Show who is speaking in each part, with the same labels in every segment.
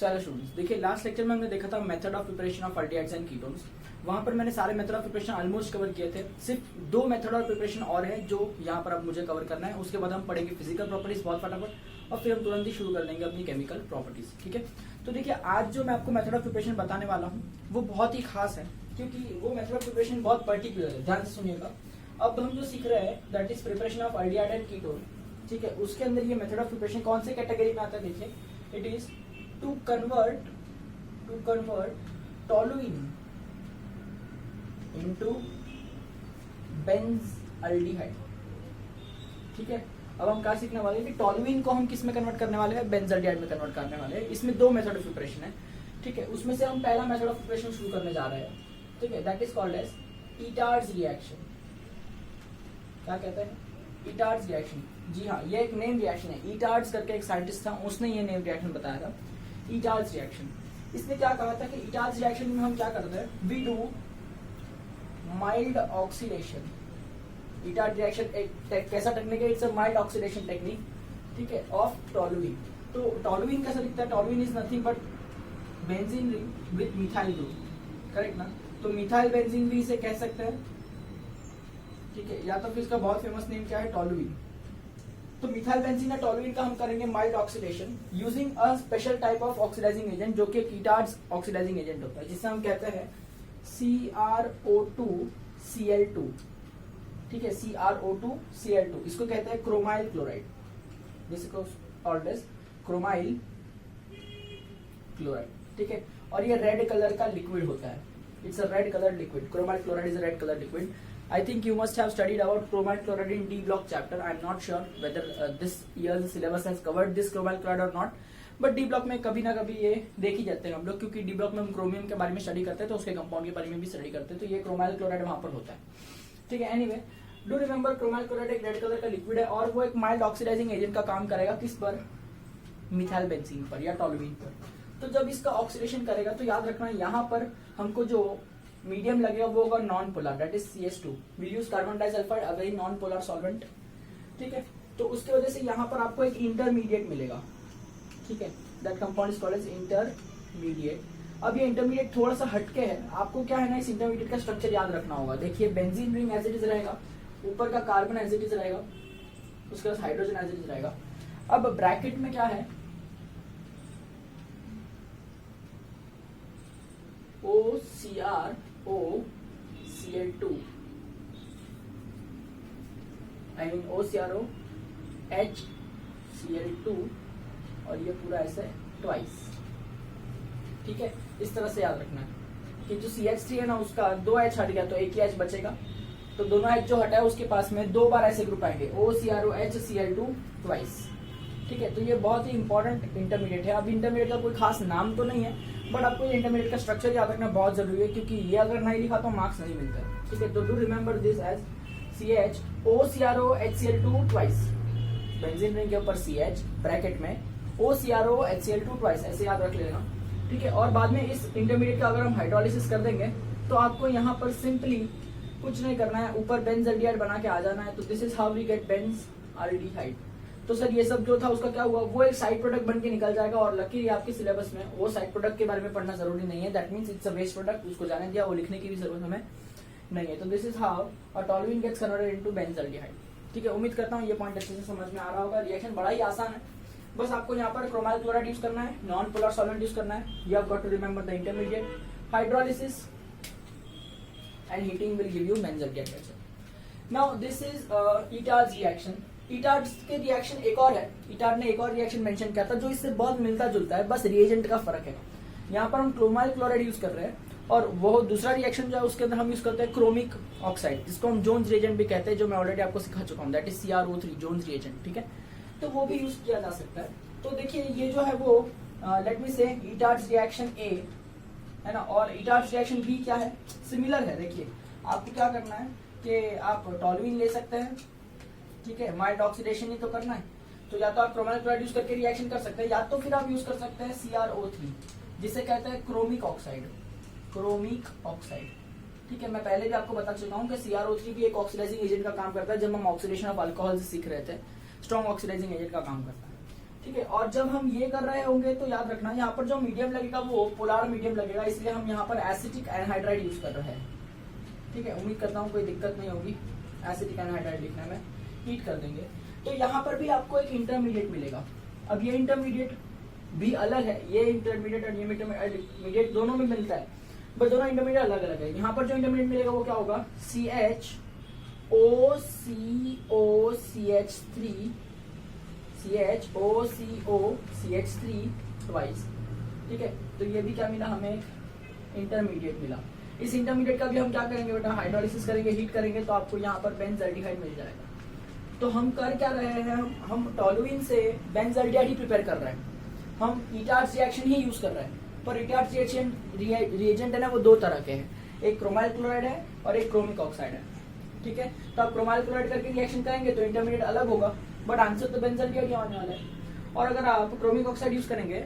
Speaker 1: चलो स्टूडेंट्स, देखिए last lecture में हमने देखा था method of preparation of aldehydes and ketones. वहां पर मैंने सारे method of preparation almost cover किए थे। सिर्फ 2 मेथड ऑफ प्रिपरेशन और है जो यहाँ पर अब मुझे कवर करना है। उसके बाद हम पढ़ेंगे फिजिकल प्रॉपर्टीज बहुत फटाफट, और फिर हम तुरंत ही शुरू कर देंगे अपनी केमिकल प्रॉपर्टीज। ठीक है, तो देखिए आज जो मैं आपको मेथड ऑफ प्रिपरेशन बताने वाला हूँ वो बहुत ही खास है, क्योंकि वो मेथड ऑफ प्रिपरेशन बहुत पर्टिकुलर है। ध्यान से सुनिएगा। अब हम जो सीख रहे हैं that is preparation of aldehyde and ketone. ठीक है, उसके अंदर ये मेथड ऑफ प्रिपरेशन कौन से कैटेगरी में आता है देखिए, it is to convert toluene into benzaldehyde. ठीक है, अब हम क्या सीखने वाले हैं कि टोलुइन को हम किस में कन्वर्ट करने वाले हैं, बेंजल्डिहाइड में कन्वर्ट करने वाले हैं। इसमें 2 मेथड ऑफ प्रिपरेशन है। ठीक है, उसमें से हम पहला मेथड ऑफ प्रिपरेशन शुरू करने जा रहे हैं। ठीक है, that is called as Etard's reaction. क्या कहते हैं? ईटार्ड्स रिएक्शन। जी हाँ, ये एक नेम रिएक्शन है। ईटार्ड्स करके एक साइंटिस्ट था, उसने ये नेम रिएक्शन बताया था, ईटार्ड्स रिएक्शन। इसने क्या कहा था कि ईटार्ड्स रिएक्शन में हम क्या करते हैं, we do mild oxidation. Etard reaction एक कैसा टेक्निक है? It's a mild oxidation technique. ठीक है, ऑफ टोलुइन। तो टोलुइन कैसा दिखता है? Toluene is nothing but benzene ring with methyl group. Correct ना? तो मिथाइल बेंजीन भी इसे कह सकते हैं। ठीक है, या तो फिर इसका बहुत फेमस नेम क्या है, टोलुइन। तो मिथाइल बेंजीन या टोलुइन का हम करेंगे mild oxidation using a special type of oxidising agent, जो कि ईटार्ड्स ऑक्सीडाइजिंग एजेंट होता है, जिसे हम कहते हैं CrO2Cl2। ठीक है, CrO2Cl2 इसको कहते हैं chromyl chloride. This is called as chromyl chloride. ठीक है, और ये रेड कलर का लिक्विड होता है। It's a red colour liquid. Chromyl chloride is a red colour liquid. I think you must have studied about chromite chloride in D block chapter. I am not sure whether this year's syllabus has covered this chromite chloride or not. But D block में कभी ना कभी ये देख ही जाते हैं हम लोग, क्योंकि D block में हम क्रोमियम के बारे में स्टडी करते हैं, तो उसके कंपाउंड के बारे में भी स्टडी करते हैं। तो ये क्रोमाइल क्लोराइड वहां पर होता है। ठीक है, anyway do remember chromyl chloride एक रेड कलर का लिक्विड है, और वो एक माइल्ड ऑक्सीडाइजिंग एजेंट का काम करेगा। किस पर? मिथाइल बेंजीन पर या टोलुइन पर। तो जब इसका ऑक्सीडेशन करेगा तो याद रखना यहाँ पर हमको जो मीडियम लगेगा वो होगा non polar, that is CH2। We use carbon disulphide, a very non polar solvent. ठीक है, तो उसकी वजह से यहाँ पर आपको एक इंटरमीडिएट मिलेगा। ठीक है, that compound is called as intermediate. अब ये इंटरमीडिएट थोड़ा सा हटके है, आपको क्या है ना, इस इंटरमीडिएट का स्ट्रक्चर याद रखना होगा। देखिए, benzene ring as it is रहेगा, ऊपर का कार्बन एज इट इज रहेगा, उसके बाद हाइड्रोजन एज इट इज रहेगा। अब ब्रैकेट में क्या है, OCrOCl2, I mean OCrOHCl2, और ये पूरा ऐसे ट्वाइस। ठीक है, इस तरह से याद रखना है कि जो CH3 है ना, उसका 2 H हट गया तो एक ही H बचेगा। तो दोनों H जो हटा है उसके पास में 2 बार ऐसे ग्रुप आएंगे, OCrOHCl2 ट्वाइस। ठीक है, तो ये बहुत ही इंपॉर्टेंट इंटरमीडिएट है। अब इंटरमीडिएट का कोई खास नाम तो नहीं है, बट आपको ये इंटरमीडिएट का स्ट्रक्चर याद रखना बहुत जरूरी है, क्योंकि ये अगर नहीं लिखा तो मार्क्स नहीं मिलता। ठीक है, तो do remember this as CHOCrOHCl2 twice. Benzene ring के ऊपर CH, ब्रैकेट में OCrOHCl2 ट्वाइस, ऐसे याद रख लेना। ठीक है, और बाद में इस इंटरमीडिएट का अगर हम हाइड्रोलिसिस कर देंगे तो आपको यहाँ पर सिंपली कुछ नहीं करना है, ऊपर बेंजल्डिहाइड बना के आ जाना है। तो this is how we get benzaldehyde. तो सर ये सब जो था उसका क्या हुआ, वो एक साइड प्रोडक्ट बन के निकल जाएगा, और लकीली आपके सिलेबस में वो साइड प्रोडक्ट के बारे में पढ़ना जरूरी नहीं है। That means it's a waste product, उसको जाने दिया, वो लिखने की भी जरूरत हमें नहीं है। तो this is how a toluene gets converted into benzaldehyde. ठीक है, उम्मीद करता हूँ ये पॉइंट अच्छे से समझ में आ रहा होगा। रिएक्शन बड़ा ही आसान है, बस आपको यहाँ पर क्रोमाइल क्लोराइड यूज करना है, नॉन पोलर सॉल्वेंट यूज करना है। You have got to remember the intermediate, hydrolysis and heating will give you benzaldehyde. Now this is Etard's reaction. Etard's के रिएक्शन एक और है, ईटार्ड ने एक और रिएक्शन मेंशन किया था जो इससे बहुत मिलता जुलता है, बस रिएजेंट का फर्क है। यहाँ पर हम क्रोमाइल क्लोराइड यूज कर रहे हैं, और वो दूसरा रिएक्शन जो है उसके अंदर हम यूज करते हैं क्रोमिक ऑक्साइड, जिसको हम जोन्स रिएजेंट भी कहते हैं, जो मैं ऑलरेडी आपको सिखा चुका हूँ, that is CrO3 Jones reagent. ठीक है, तो वो भी यूज किया जा सकता है। तो देखिए ये जो है वो लेट मी से ईटार्ड्स रिएक्शन A है ना, और ईटार्ड्स रिएक्शन B क्या है, सिमिलर है। देखिए आपको क्या करना है कि आप टोलुइन ले सकते हैं। ठीक है, माइल्ड ऑक्सीडेशन ही तो करना है, तो या तो आप क्रोमाइल क्लोराइड यूज करके रिएक्शन कर सकते हैं, या तो फिर आप यूज कर सकते हैं CrO3, जिसे कहते हैं क्रोमिक ऑक्साइड। Chromic oxide. ठीक है, मैं पहले भी आपको बता चुका हूँ कि CrO3 भी एक ऑक्सीडाइजिंग एजेंट का काम करता है। जब हम ऑक्सीडेशन ऑफ अल्कोहल सीख रहे थे, स्ट्रॉन्ग ऑक्सीडाइजिंग एजेंट का काम करता है। ठीक है। और जब हम ये कर रहे होंगे तो याद रखना यहाँ पर जो मीडियम लगेगा वो पोलर मीडियम लगेगा, इसलिए हम यहाँ पर एसिटिक एनहाइड्राइड यूज कर रहे हैं। ठीक है, उम्मीद करता हूँ कोई दिक्कत नहीं होगी एसिटिक एनहाइड्राइड लिखने में। हीट कर देंगे तो यहाँ पर भी आपको एक इंटरमीडिएट मिलेगा। अब ये इंटरमीडिएट भी अलग है, ये इंटरमीडिएट और ये इंटरमीडिएट दोनों में मिलता है, बट दोनों इंटरमीडिएट अलग अलग है। यहाँ पर जो इंटरमीडिएट मिलेगा वो क्या होगा, CHOCO3 ट्वाइस। ठीक है, तो ये भी क्या मिला हमें, एक इंटरमीडिएट मिला। इस इंटरमीडिएट का भी हम क्या करेंगे बेटा, हाइड्रोलिसिस करेंगे, हीट करेंगे, तो आपको यहाँ पर बेंजल्डिहाइड मिल जाएगा। तो हम कर क्या रहे हैं, हम टोलुइन से बेंजल्डिहाइड ही प्रिपेयर कर रहे हैं, हम ईटार्स रिएक्शन ही यूज कर रहे हैं। पर ईटार्स रिएक्शन रिएजेंट है ना, वो दो तरह के हैं, एक क्रोमाइल क्लोराइड है और एक क्रोमिक ऑक्साइड है। ठीक है, तो आप क्रोमाइल क्लोराइड करके रिएक्शन करेंगे तो इंटरमीडिएट अलग होगा, बट आंसर तो बेंजल्डिहाइड ही आने वाला है। और अगर आप क्रोमिक ऑक्साइड यूज करेंगे,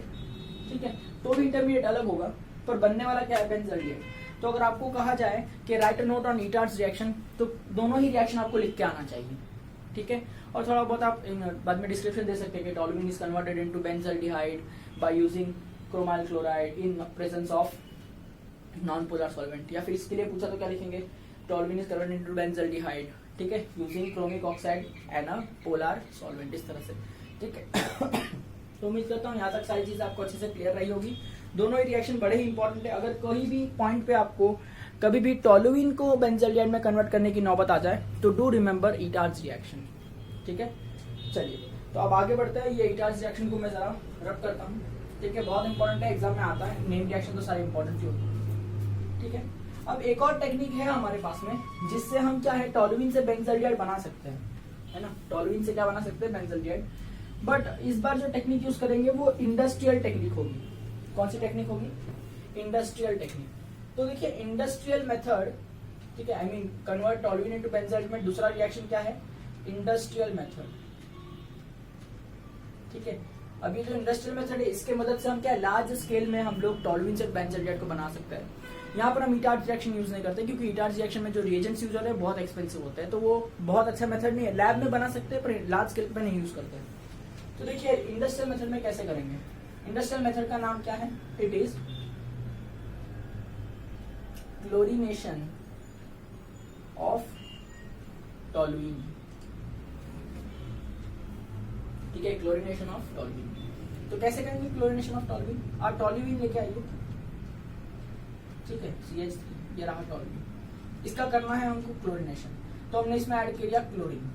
Speaker 1: ठीक है, तो भी इंटरमीडिएट अलग होगा, पर बनने वाला क्या है, बेंजल्डिहाइड। तो अगर आपको कहा जाए कि write a note on Etard's reaction, तो दोनों ही रिएक्शन आपको लिख के आना चाहिए। ठीक है, और थोड़ा बहुत आप बाद में डिस्क्रिप्शन दे सकते हैं कि toluene is converted into benzaldehyde by using chromyl chloride in presence of non polar solvent, या फिर इसके लिए पूछा तो क्या लिखेंगे, toluene is converted into benzaldehyde, ठीक है, using chromic oxide and a polar solvent, इस तरह से। ठीक है, तो उम्मीद करता हूँ यहाँ तक सारी चीजें आपको अच्छे से क्लियर रही होगी। दोनों ही रिएक्शन बड़े ही इंपॉर्टेंट है। अगर कोई भी पॉइंट पे आपको कभी भी टोलुइन को बेंजल्डिहाइड में कन्वर्ट करने की नौबत आ जाए तो डू रिमेंबर ईटार्स रिएक्शन। ठीक है, चलिए तो अब आगे बढ़ते हैं। ये ईटार्स रिएक्शन को मैं जरा रब करता हूँ। ठीक है, बहुत इंपॉर्टेंट है, एग्जाम में आता है, नेम रिएक्शन तो सारे इंपॉर्टेंट ही होते हैं। ठीक है, अब एक और टेक्निक है हमारे पास में जिससे हम क्या है, टोलुइन से बेंजल्डिहाइड बना सकते हैं, है ना। टोलुइन से क्या बना सकते हैं, बेंजल्डिहाइड। बट इस बार जो टेक्निक यूज करेंगे वो इंडस्ट्रियल टेक्निक होगी। कौन सी टेक्निक होगी, इंडस्ट्रियल टेक्निक। तो देखिए इंडस्ट्रियल मेथड, ठीक है, I mean convert toluene into benzaldehyde में दूसरा रिएक्शन क्या है, इंडस्ट्रियल मेथड। ठीक है, अब ये जो इंडस्ट्रियल मेथड है इसके मदद से हम क्या लार्ज स्केल में हम लोग टोलुइन से बेंजल्डिहाइड को बना सकते हैं। यहाँ पर हम ईटार्स रिएक्शन यूज नहीं करते क्योंकि ईटार्स रिएक्शन में जो रिएजेंट्स यूज होते हैं बहुत एक्सपेंसिव होते हैं, तो वो बहुत अच्छा मेथड नहीं है। लैब में बना सकते हैं पर लार्ज स्केल पे नहीं यूज करते। तो देखिए इंडस्ट्रियल मेथड में कैसे करेंगे, इंडस्ट्रियल मेथड का नाम क्या है, it is chlorination of toluene. ठीक है, क्लोरीनेशन ऑफ टोलुइन। तो कैसे करेंगे क्लोरीनेशन ऑफ टोलुइन, आप टोलुइन लेके आइए, ठीक है, CH3 ये रहा टोलुइन, इसका करना है हमको क्लोरीनेशन। तो हमने इसमें ऐड किया क्लोरीन।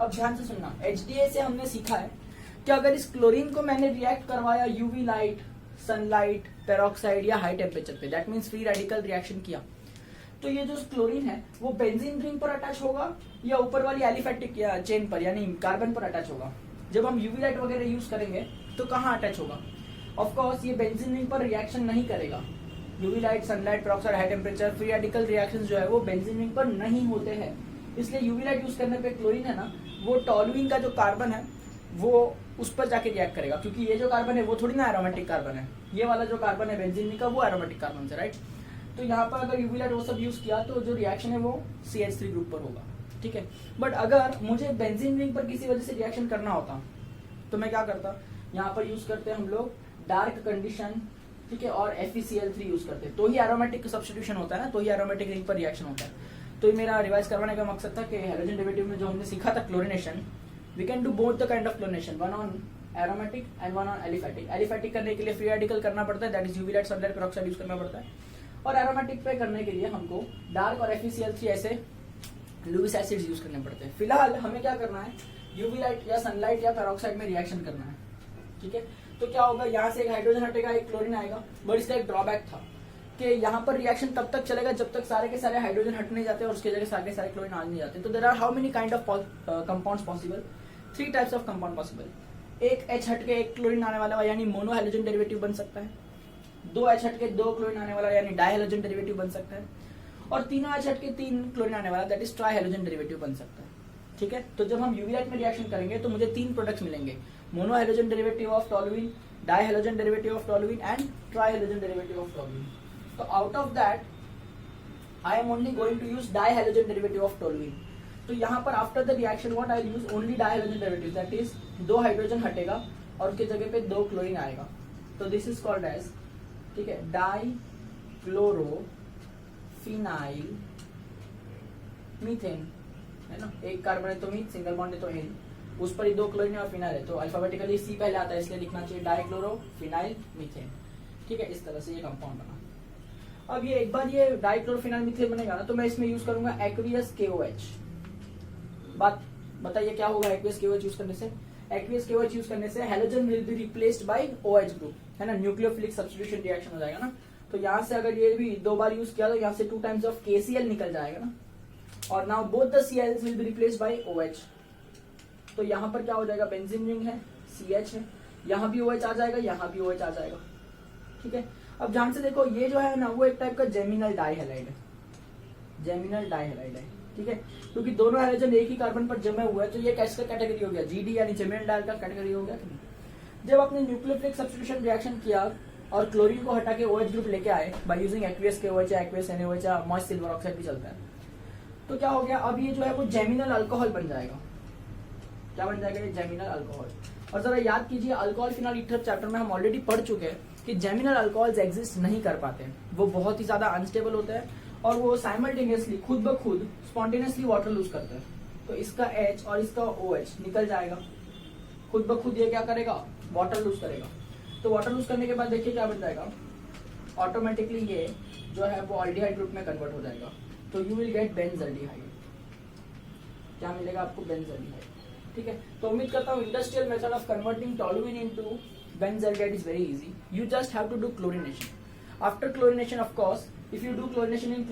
Speaker 1: अब ध्यान से सुनना, HDA से हमने सीखा है कि अगर इस क्लोरीन को मैंने रिएक्ट करवाया यूवी लाइट, सनलाइट, पेरोक्साइड या हाई टेम्परेचर पे, that means free radical reaction किया, तो ये जो क्लोरीन है वो बेंजीन रिंग पर अटैच होगा या ऊपर वाली एलिफेटिक चेन पर यानी कार्बन पर अटैच होगा। जब हम यूवी लाइट वगैरह यूज करेंगे तो कहाँ अटैच होगा, ऑफ कोर्स ये बेंजीन रिंग पर रिएक्शन नहीं करेगा। UV light, sunlight, peroxide, high temperature, free radical reactions जो है वो बेंजीन रिंग पर नहीं होते हैं। इसलिए यूवी लाइट यूज करने पे क्लोरीन है ना, वो टोलुइन का जो कार्बन है वो उस पर जाके रिएक्ट करेगा, क्योंकि ये जो कार्बन है वो थोड़ी ना एरोमेटिक कार्बन है, ये वाला जो कार्बन है बेंजीन रिंग का वो एरोमेटिक कार्बन है, राइट। तो यहाँ पर अगर यूवी लाइट वो सब यूज किया तो जो रिएक्शन है वो CH3 ग्रुप पर होगा। ठीक है, बट अगर मुझे बेंजीन रिंग पर किसी वजह से रिएक्शन करना होता तो मैं क्या करता, यहाँ पर यूज करते हैं हम लोग डार्क कंडीशन, ठीक है, और FeCl3 यूज करते हैं, तो ही एरोमेटिक सब्स्टिट्यूशन होता है ना, तो ही एरोमेटिक रिंग पर रिएक्शन होता है। तो ये मेरा रिवाइज करवाने का मकसद था कि हैलोजन डेरिवेटिव में जो हमने सीखा था chlorination, we can do both the kind of chlorination, one on aromatic and one on aliphatic. Aliphatic करने के लिए फ्री रेडिकल करना पड़ता है, that is UV light, sunlight, peroxide use करना पड़ता है, और एरोमेटिक पे करने के लिए हमको डार्क और FeCl3 ऐसे लुइस एसिड्स यूज करने पड़ते हैं। फिलहाल हमें क्या करना है, यूवी लाइट या सनलाइट या पेरोक्साइड में रिएक्शन करना है। ठीक है, तो क्या होगा, यहाँ से एक हाइड्रोजन हटेगा, एक क्लोरीन आएगा, बट इसका एक ड्रॉबैक था कि यहाँ पर रिएक्शन तब तक चलेगा जब तक सारे के सारे हाइड्रोजन हट नहीं जाते और उसके जगह सारे के सारे क्लोरीन आ नहीं जाते। तो there are how many kind of compounds possible, 3 types of compound possible. एक H हट के एक क्लोरीन आने वाला यानी मोनो हाइड्रोजन डेरिवेटिव बन सकता है, 2 H हट के 2 क्लोरीन आने वाला यानी डाई हाइड्रोजन डेरिवेटिव बन सकता है, और 3 H हट के 3 क्लोरीन आने वाला that is try hydrogen derivative बन सकता है। ठीक है, तो जब हम यूवी लाइट में रिएक्शन करेंगे तो मुझे 3 प्रोडक्ट्स मिलेंगे, mono hydrogen derivative of toluene, di hydrogen derivative of toluene and tri hydrogen derivative of toluene. तो out of that I am only going to use di hydrogen derivative of toluene. तो यहाँ पर after the reaction what I use only di hydrogen derivative, that is 2 hydrogen हटेगा और उसकी जगह पे 2 chlorine आएगा, तो दिस इज कॉल्ड एज, ठीक है, डाई क्लोरो फिनाइल मीथेन, है ना, एक कार्बन है तो मीथ, सिंगल बॉन्ड है तो एन, उस पर ही 2 क्लोरीन और फिनाइल है, तो अल्फाबेटिकली सी पहले आता है, इसलिए लिखना चाहिए डाइक्लोरो फिनाइल मीथेन, ठीक है, इस तरह से ये कंपाउंड बना। अब ये एक बार ये डाइक्लोरोफिनाइल मीथेन बनेगा ना, तो मैं इसमें यूज करूंगा एक्वियस KOH। बात बताइए क्या होगा एक्वियस KOH यूज करने से? एक्वियस KOH यूज करने से halogen will be replaced by OH group, है ना, न्यूक्लियोफिलिक सब्स्टिट्यूशन रिएक्शन हो जाएगा ना। तो यहाँ से अगर ये भी 2 बार यूज किया तो यहाँ से 2 टाइम्स ऑफ KCl निकल जाएगा ना, और now both the Cls will be replaced by OH। तो यहाँ पर क्या हो जाएगा, बेंजीन रिंग है, CH है, यहाँ भी OH आ जाएगा, यहाँ भी OH आ जाएगा, ठीक है। अब ध्यान से देखो, ये जो है ना वो एक टाइप का जेमिनल डाइहैलाइड है, जेमिनल डाइहैलाइड है, ठीक है, क्योंकि दोनों हाइड्रोजन एक ही कार्बन पर जमे हुए हैं, तो ये कैसे कैटेगरी हो गया, GD यानी जेमिनल डाइल का कैटेगरी हो गया। जब आपने न्यूक्लियोफिलिक सब्स्टिट्यूशन रिएक्शन किया और क्लोरीन को हटा के OH ग्रुप लेके आए बाय यूजिंग एक्वियस KOH या एक्वियस NaOH या मॉइस्ट सिल्वर ऑक्साइड भी चलता है, तो क्या हो गया, अब ये जो है वो जेमिनल अल्कोहल बन जाएगा। क्या बन जाएगा, ये जेमिनल अल्कोहल। और जरा याद कीजिए, अल्कोहल फिनॉल ईथर चैप्टर में हम ऑलरेडी पढ़ चुके हैं कि जेमिनल अल्कोहल्स एग्जिस्ट नहीं कर पाते, वो बहुत ही ज्यादा अनस्टेबल होते हैं और वो साइमल्टेनियसली खुद ब खुद स्पॉन्टेनियसली वाटर लूज करते हैं। तो इसका H और इसका OH निकल जाएगा, खुद ब खुद ये क्या करेगा, वाटर लूज करेगा। तो वाटर लूज करने के बाद देखिए क्या बन जाएगा, ऑटोमेटिकली ये जो है वो अल्डिहाइड ग्रुप में कन्वर्ट हो जाएगा, तो यू विल गेट बेंजल्डिहाइड। क्या मिलेगा आपको, बेंजल्डिहाइड, ठीक है। तो उम्मीद करता हूँ industrial method of converting toluene into benzaldehyde is very easy. You just have to do chlorination. After chlorination, of course, if you do chlorination in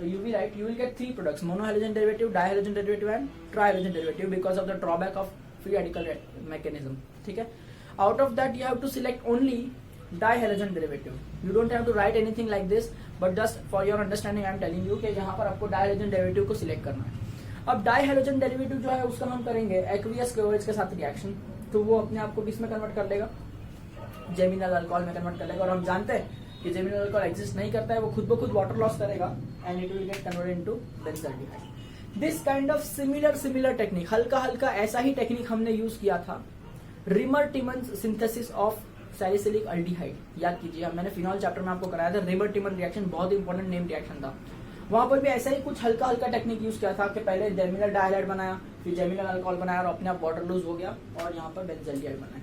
Speaker 1: UV light, you will get 3 products: monohalogen derivative, dihalogen derivative, and trihalogen derivative, because of the drawback of free radical mechanism. ठीक है. Out of that, you have to select only dihalogen derivative. You don't have to write anything like this, but just for your understanding, I am telling you कि यहाँ पर आपको dihalogen derivative को select करना है। अब dihalogen derivative जो है उसका हम करेंगे aqueous KOH के साथ रिएक्शन, तो वो अपने आप को किस में कन्वर्ट कर लेगा, जेमिनल अल्कोहल में कन्वर्ट कर लेगा। और हम जानते हैं कि जेमिनल अल्कोहल एग्जिस्ट नहीं करता है, वो खुद ब खुद वाटर लॉस करेगा and it will get converted into benzaldehyde. This kind of similar technique, हल्का हल्का ऐसा ही टेक्निक हमने यूज किया था Reimer Tiemann synthesis of salicylic aldehyde. याद कीजिए, मैंने फिनॉल चैप्टर में आपको कराया था, रिमर टिमन रिएक्शन बहुत इंपॉर्टेंट नेम रिएक्शन था। वहां पर भी ऐसा ही कुछ हल्का हल्का टेक्निक यूज किया था कि पहले जेमिनल डाइहाइड बनाया, फिर जेमिनल अल्कोहल बनाया और अपने आप वाटर लूज हो गया और यहाँ पर बेंजल्डिहाइड बनाया,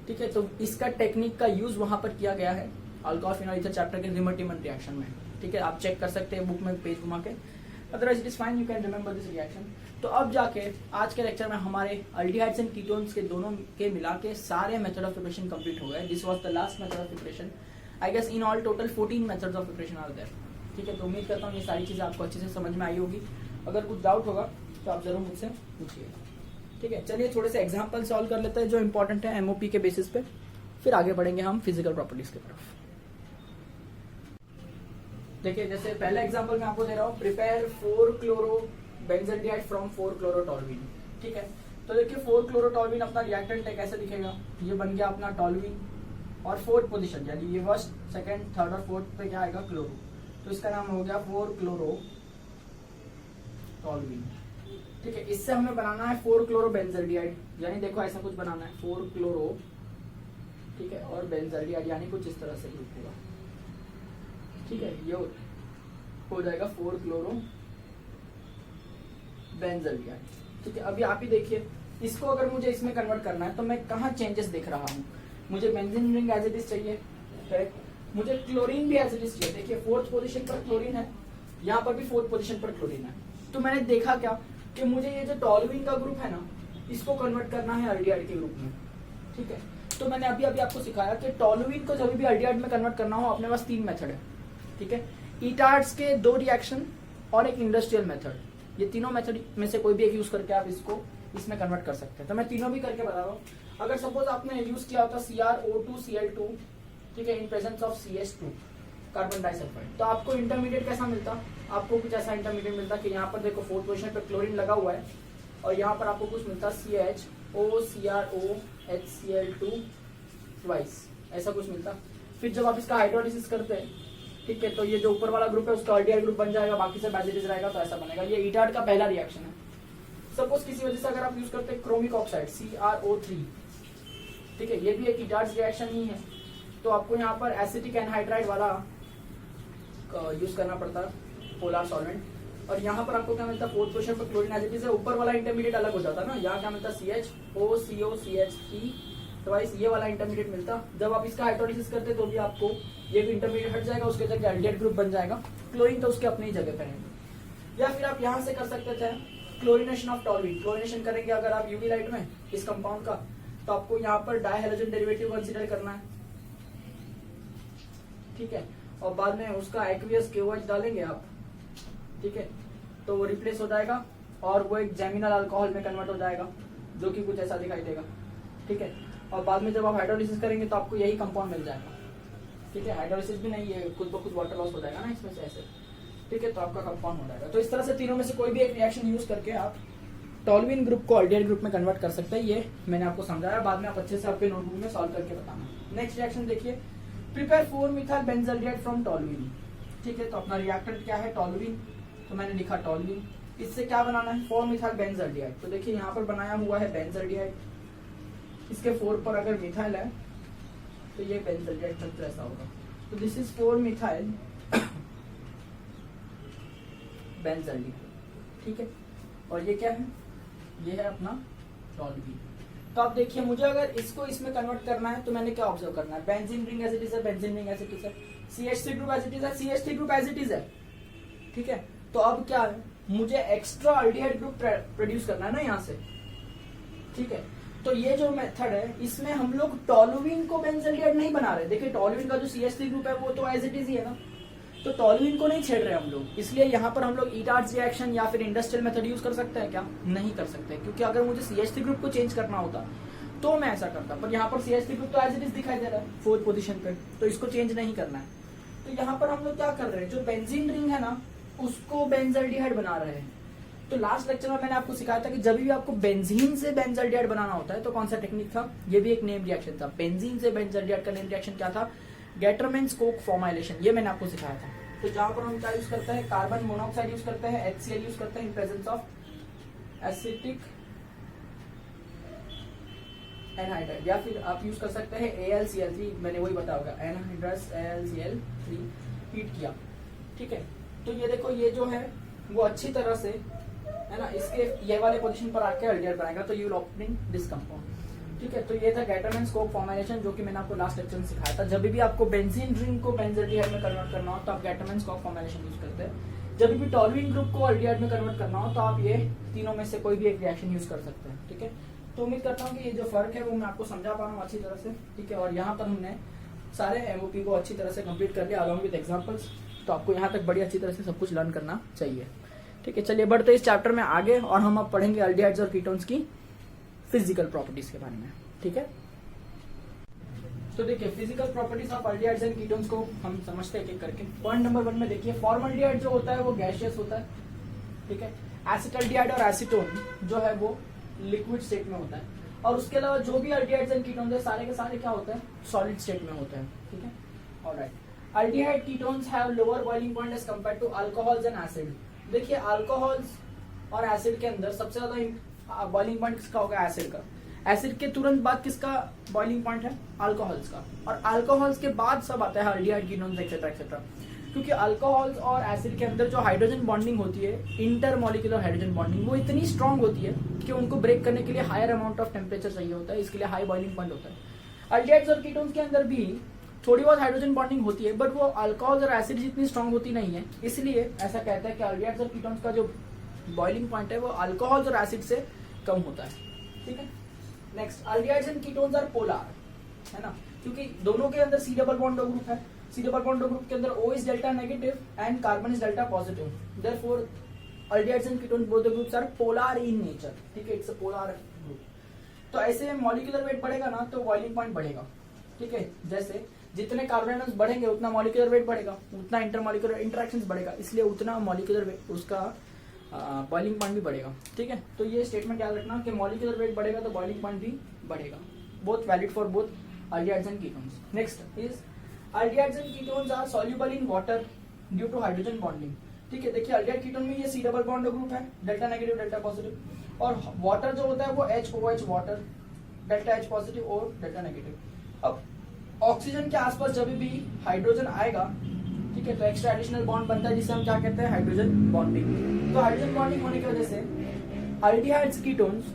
Speaker 1: ठीक है। तो इसका टेक्निक का यूज वहां पर किया गया है अल्कोहल फिनॉल ईथर चैप्टर के रिमर टिमन रिएक्शन में, ठीक है। आप चेक कर सकते हैं बुक में पेज घुमा के, otherwise it is fine, you can remember this reaction. तो अब जाके आज के लेक्चर में हमारे अल्डिहाइड्स एंड कीटोन्स के दोनों के मिला के सारे मेथड ऑफ प्रिपरेशन कंप्लीट हो गए। This was the last method of preparation. I guess in all total 14 methods of preparation are there, ठीक है। तो उम्मीद करता हूँ ये सारी चीजें आपको अच्छे से समझ में आई होगी। अगर कुछ डाउट होगा तो आप जरूर मुझसे पूछिए, ठीक है। चलिए थोड़े से एग्जाम्पल सॉल्व कर लेते हैं जो इंपॉर्टेंट है एमओपी के बेसिस पे, फिर आगे बढ़ेंगे हम फिजिकल प्रॉपर्टीज की तरफ। देखिए जैसे पहला एग्जांपल मैं आपको दे रहा हूँ, प्रिपेयर 4 बेंजल्डिहाइड फ्रॉम 4-क्लोरोटोलुइन, ठीक है। तो देखिए 4-क्लोरोटोलुइन अपना रिएक्टेंट है, कैसे दिखेगा, ये बन गया अपना टोलुइन और 4th पोजीशन यानी ये 1st, 2nd, 3rd और 4th पे क्या आएगा, क्लोरो, तो इसका नाम हो गया 4-क्लोरोटोलुइन, ठीक है। इससे हमें बनाना है 4-क्लोरो बेंजल्डिहाइड, यानी देखो ऐसा कुछ बनाना है 4-क्लोरो, ठीक है, और बेंजल्डिहाइड यानी कुछ इस तरह से ग्रुप होगा, ठीक है। ये हो जाएगा 4-क्लोरो बेंजल्डिहाइड, ठीक है। अभी आप ही देखिए, इसको अगर मुझे इसमें कन्वर्ट करना है तो मैं कहाँ चेंजेस देख रहा हूँ, मुझे benzene ring as it is चाहिए, करेक्ट, मुझे क्लोरीन भी एज इट इज चाहिए। देखिए 4th पोजीशन पर क्लोरीन है, यहाँ पर भी 4th पोजीशन पर क्लोरीन है, तो मैंने देखा क्या कि मुझे ये जो टोलुइन का ग्रुप है ना, इसको कन्वर्ट करना है अल्डिहाइड के ग्रुप में, ठीक है। तो मैंने अभी आपको सिखाया कि टोलुइन को जब भी अल्डिहाइड में कन्वर्ट करना हो, अपने पास 3 मेथड है, ठीक है। ईटार्ड्स के 2 रिएक्शन और एक इंडस्ट्रियल मेथड, ये तीनों मेथड में से कोई भी एक यूज करके आप इसको इसमें कन्वर्ट कर सकते हैं। तो मैं तीनों भी करके बता रहा हूँ। अगर सपोज आपने यूज किया होता CrO2Cl2, ठीक है, इन presence of CH2 carbon disulphide, तो आपको इंटरमीडिएट कैसा मिलता, आपको कुछ ऐसा इंटरमीडिएट मिलता कि यहाँ पर देखो 4th पोजीशन पे क्लोरीन लगा हुआ है और यहाँ पर आपको कुछ मिलता CHOCrOHCl2 ट्वाइस, ऐसा कुछ मिलता। फिर जब आप इसका हाइड्रोलिसिस करते हैं, ठीक है, तो ये जो ऊपर वाला ग्रुप है उसका अल्डिहाइड ग्रुप बन जाएगा, बाकी सब एज इट इज रहेगा, तो ऐसा बनेगा। ये ईटार्ड का पहला रिएक्शन है। सपोज किसी वजह से अगर आप यूज करते हैं क्रोमिक ऑक्साइड CrO3, ठीक है, ये भी एक इटार्ड्स रिएक्शन ही है। तो आपको यहाँ पर एसिटिक एनहाइड्राइड वाला यूज करना पड़ता है पोलर सॉल्वेंट। और यहाँ पर आपको क्या मिलता है, फोर्थ पोजीशन पर क्लोरीन एज इट इज है, ऊपर वाला इंटरमीडिएट अलग हो जाता है ना, यहाँ क्या मिलता है CHO, ट्वाइस ये वाला इंटरमीडिएट मिलता। जब आप इसका हाइड्रोलिसिस करते तो भी आपको ये भी इंटरमीडिएट हट जाएगा, उसके जगह एल्डिहाइड ग्रुप बन जाएगा, क्लोरीन तो उसके अपनी ही जगह पर है। या फिर आप यहाँ से कर सकते थे क्लोरिनेशन ऑफ टॉलुइन। क्लोरिनेशन करेंगे अगर आप यूवी लाइट में इस कंपाउंड का, तो आपको यहाँ पर डाइहाइड्रोजन डेरिवेटिव कंसीडर करना है, ठीक है, और बाद में उसका एक्वियस KOH डालेंगे आप, ठीक है, तो वो रिप्लेस हो जाएगा और वो एक जेमिनल अल्कोहल में कन्वर्ट हो जाएगा, जो कि कुछ ऐसा दिखाई देगा, ठीक है। और बाद में जब आप हाइड्रोलिसिस करेंगे तो आपको यही कंपाउंड मिल जाएगा, ठीक है। हाइड्रोलिसिस भी नहीं, ये खुद ब खुद वाटर लॉस हो जाएगा ना इसमें से ऐसे, ठीक है, तो आपका कंपाउंड हो जाएगा। तो इस तरह से तीनों में से कोई भी एक रिएक्शन यूज करके आप टॉलुइन ग्रुप को अल्डिहाइड ग्रुप में कन्वर्ट कर सकते हैं। ये मैंने आपको समझाया, बाद में आप अच्छे से आपके नोटबुक में सॉल्व करके बताना। नेक्स्ट रिएक्शन देखिए, prepare 4-methyl benzaldehyde from toluene, ठीक है। तो अपना रिएक्टेंट क्या है, टॉलुइन, तो मैंने लिखा टॉलुइन। इससे क्या बनाना है, 4-methyl बेंजल्डिहाइड। तो देखिए यहाँ पर बनाया हुआ है बेंजल्डिहाइड, इसके 4 पर अगर मिथाइल है तो ये बेंजल्डिहाइड स्ट्रक्चर ऐसा होगा। तो दिस इज 4-methyl बेंजल्डिहाइड, ठीक है। और ये क्या है, ये है अपना टॉलुइन। तो आप देखिए, मुझे अगर इसको इसमें कन्वर्ट करना है तो मैंने क्या ऑब्जर्व करना है, benzene ring as it is है, benzene ring as it is है, CH3 group as it is है, CH3 group as it is है, ठीक है। तो अब क्या है, मुझे एक्स्ट्रा अल्डिहाइड ग्रुप प्रोड्यूस करना है ना यहाँ से, ठीक है। तो ये जो मेथड है, इसमें हम लोग टॉलुइन को बेंजल्डिहाइड नहीं बना रहे। देखिए टॉलुइन का जो CH3 ग्रुप है वो तो एज इट इज ही है ना, तो टॉलुइन को नहीं छेड़ रहे हम लोग। इसलिए यहाँ पर हम लोग इटार्ड्स रिएक्शन या फिर इंडस्ट्रियल मेथड यूज कर सकते हैं क्या, नहीं कर सकते, क्योंकि अगर मुझे CH3 ग्रुप को चेंज करना होता तो मैं ऐसा करता, पर यहाँ पर CH3 ग्रुप तो एज इट इज दिखाई दे रहा है 4th पोजीशन पे, तो इसको चेंज नहीं करना है। तो यहाँ पर हम लोग क्या कर रहे हैं, जो बेंजीन रिंग है ना उसको बेंजल्डिहाइड बना रहे हैं। तो लास्ट लेक्चर में मैंने आपको सिखाया था कि जब भी आपको बेंजीन से बेंजल्डिहाइड बनाना होता है तो कौन सा टेक्निक था, ये भी एक नेम रिएक्शन था। बेंजीन से बेंजल्डिहाइड का नेम रिएक्शन क्या था, गेटरमैन कोक फॉर्माइलेशन, ये मैंने आपको सिखाया था। तो जहां पर हम क्या यूज करते हैं, कार्बन मोनोऑक्साइड यूज करते हैं, HCl यूज करते हैं इन प्रेजेंस ऑफ एसिटिक एनहाइड्राइड, या फिर आप यूज कर सकते हैं AlCl3, मैंने वही बताया होगा, एनहाइड्रस AlCl3 हीट किया, ठीक है। तो ये देखो, ये जो है वो अच्छी तरह से है ना, इसके ये वाले पोजीशन पर आके अल्डिहाइड बनाएगा, तो you will obtain this compound, ठीक है। तो ये था गेटरमैन कोक फॉर्मेशन, जो कि मैंने आपको लास्ट लेक्चर में सिखाया था। जब भी आपको बेंजीन रिंग को बेंजल्डिहाइड में कन्वर्ट करना हो तो आप गेटरमैन कोक फॉर्मेशन यूज करते हैं। जब भी टॉलुइन ग्रुप को अल्डिहाइड में कन्वर्ट करना हो तो आप ये तीनों में से कोई भी एक रिएक्शन यूज कर सकते हैं, ठीक है। तो उम्मीद करता हूँ कि ये जो फर्क है वो मैं आपको समझा पा रहा हूँ अच्छी तरह से, ठीक है। और यहाँ पर हमने सारे MOP को अच्छी तरह से कंप्लीट कर लिया अलॉन्ग विद एग्जांपल्स। तो आपको यहाँ तक बड़ी अच्छी तरह से सब कुछ लर्न करना चाहिए, ठीक है। चलिए बढ़ते इस चैप्टर में आगे, और हम अब पढ़ेंगे अल्डिहाइड्स और कीटोन्स की फिजिकल प्रॉपर्टीज के बारे में, ठीक है। तो देखिए, physical properties of aldehydes and ketones को हम समझते हैं एक एक करके। पॉइंट नंबर 1 में देखिए, फॉर्मल्डिहाइड जो होता है वो गैसियस होता है, ठीक है। एसिटल्डिहाइड और एसीटोन जो है वो लिक्विड स्टेट में होता है, और उसके अलावा जो भी अल्डिहाइड्स एंड कीटोन्स है सारे के सारे क्या होते हैं, सॉलिड स्टेट में होते हैं, ठीक है। Alright, aldehyde ketones have lower boiling point as compared to alcohols and acid. देखिए, अल्कोहल्स और एसिड के अंदर सबसे ज्यादा बॉइलिंग पॉइंट किसका होगा, एसिड का। एसिड के तुरंत बाद किसका बॉइलिंग पॉइंट है, अल्कोहल्स का, और अल्कोहल्स के बाद सब आता है अल्डिहाइड कीटोन्स एक्सेट्रा एक्सेट्रा। क्योंकि अल्कोहल्स और एसिड के अंदर जो हाइड्रोजन बॉन्डिंग होती है, इंटरमॉलिक्यूलर हाइड्रोजन बॉन्डिंग, वो इतनी स्ट्रांग होती है कि उनको ब्रेक करने के लिए हायर अमाउंट ऑफ टेम्परेचर चाहिए होता है, इसके लिए हाई बॉइलिंग पॉइंट होता है। अल्डिहाइड्स और कीटोन्स के अंदर भी थोड़ी बहुत हाइड्रोजन बॉन्डिंग होती है, बट वो अल्कोहल और एसिड जितनी स्ट्रांग होती नहीं है, इसलिए ऐसा कहता है कि अल्डिहाइड्स और कीटोन्स का जो बॉइलिंग पॉइंट है वो अल्कोहल और एसिड से कम होता है, ठीक है। Next, aldehydes and ketones are polar, है ना, क्योंकि दोनों के अंदर C डबल बॉन्ड ग्रुप है। C डबल बॉन्ड ग्रुप के अंदर O is delta negative and carbon is delta positive, therefore aldehydes and ketones both the groups are polar in nature, ठीक है, इट्स अ पोलर ग्रुप। तो ऐसे में molecular weight बढ़ेगा ना तो बॉइलिंग पॉइंट बढ़ेगा, ठीक है। जैसे जितने कार्बन एटम्स बढ़ेंगे उतना मॉलिक्यूलर वेट बढ़ेगा, उतना इंटरमॉलिक्यूलर इंटरेक्शंस बढ़ेगा, इसलिए उतना मॉलिक्यूलर वेट उसका बॉइलिंग पॉइंट भी बढ़ेगा, ठीक है। तो ये स्टेटमेंट याद रखना कि मॉलिक्यूलर वेट बढ़ेगा तो बॉइलिंग पॉइंट भी बढ़ेगा, both valid for both aldehydes and ketones. Next is aldehydes and ketones are soluble in water due to hydrogen bonding, ठीक है। देखिए, अल्डिहाइड कीटोन में ये C डबल बॉन्ड ग्रुप है, डेल्टा नेगेटिव डेल्टा पॉजिटिव, और water जो होता है वो HOH water, delta H positive और डेल्टा नेगेटिव। अब ऑक्सीजन के आसपास जब भी हाइड्रोजन आएगा, ठीक है, तो एक्स्ट्रा एडिशनल बॉन्ड बनता है जिसे हम क्या कहते हैं, हाइड्रोजन बॉन्डिंग। तो हाइड्रोजन बॉन्डिंग होने की वजह से अल्डिहाइड्स कीटोन्स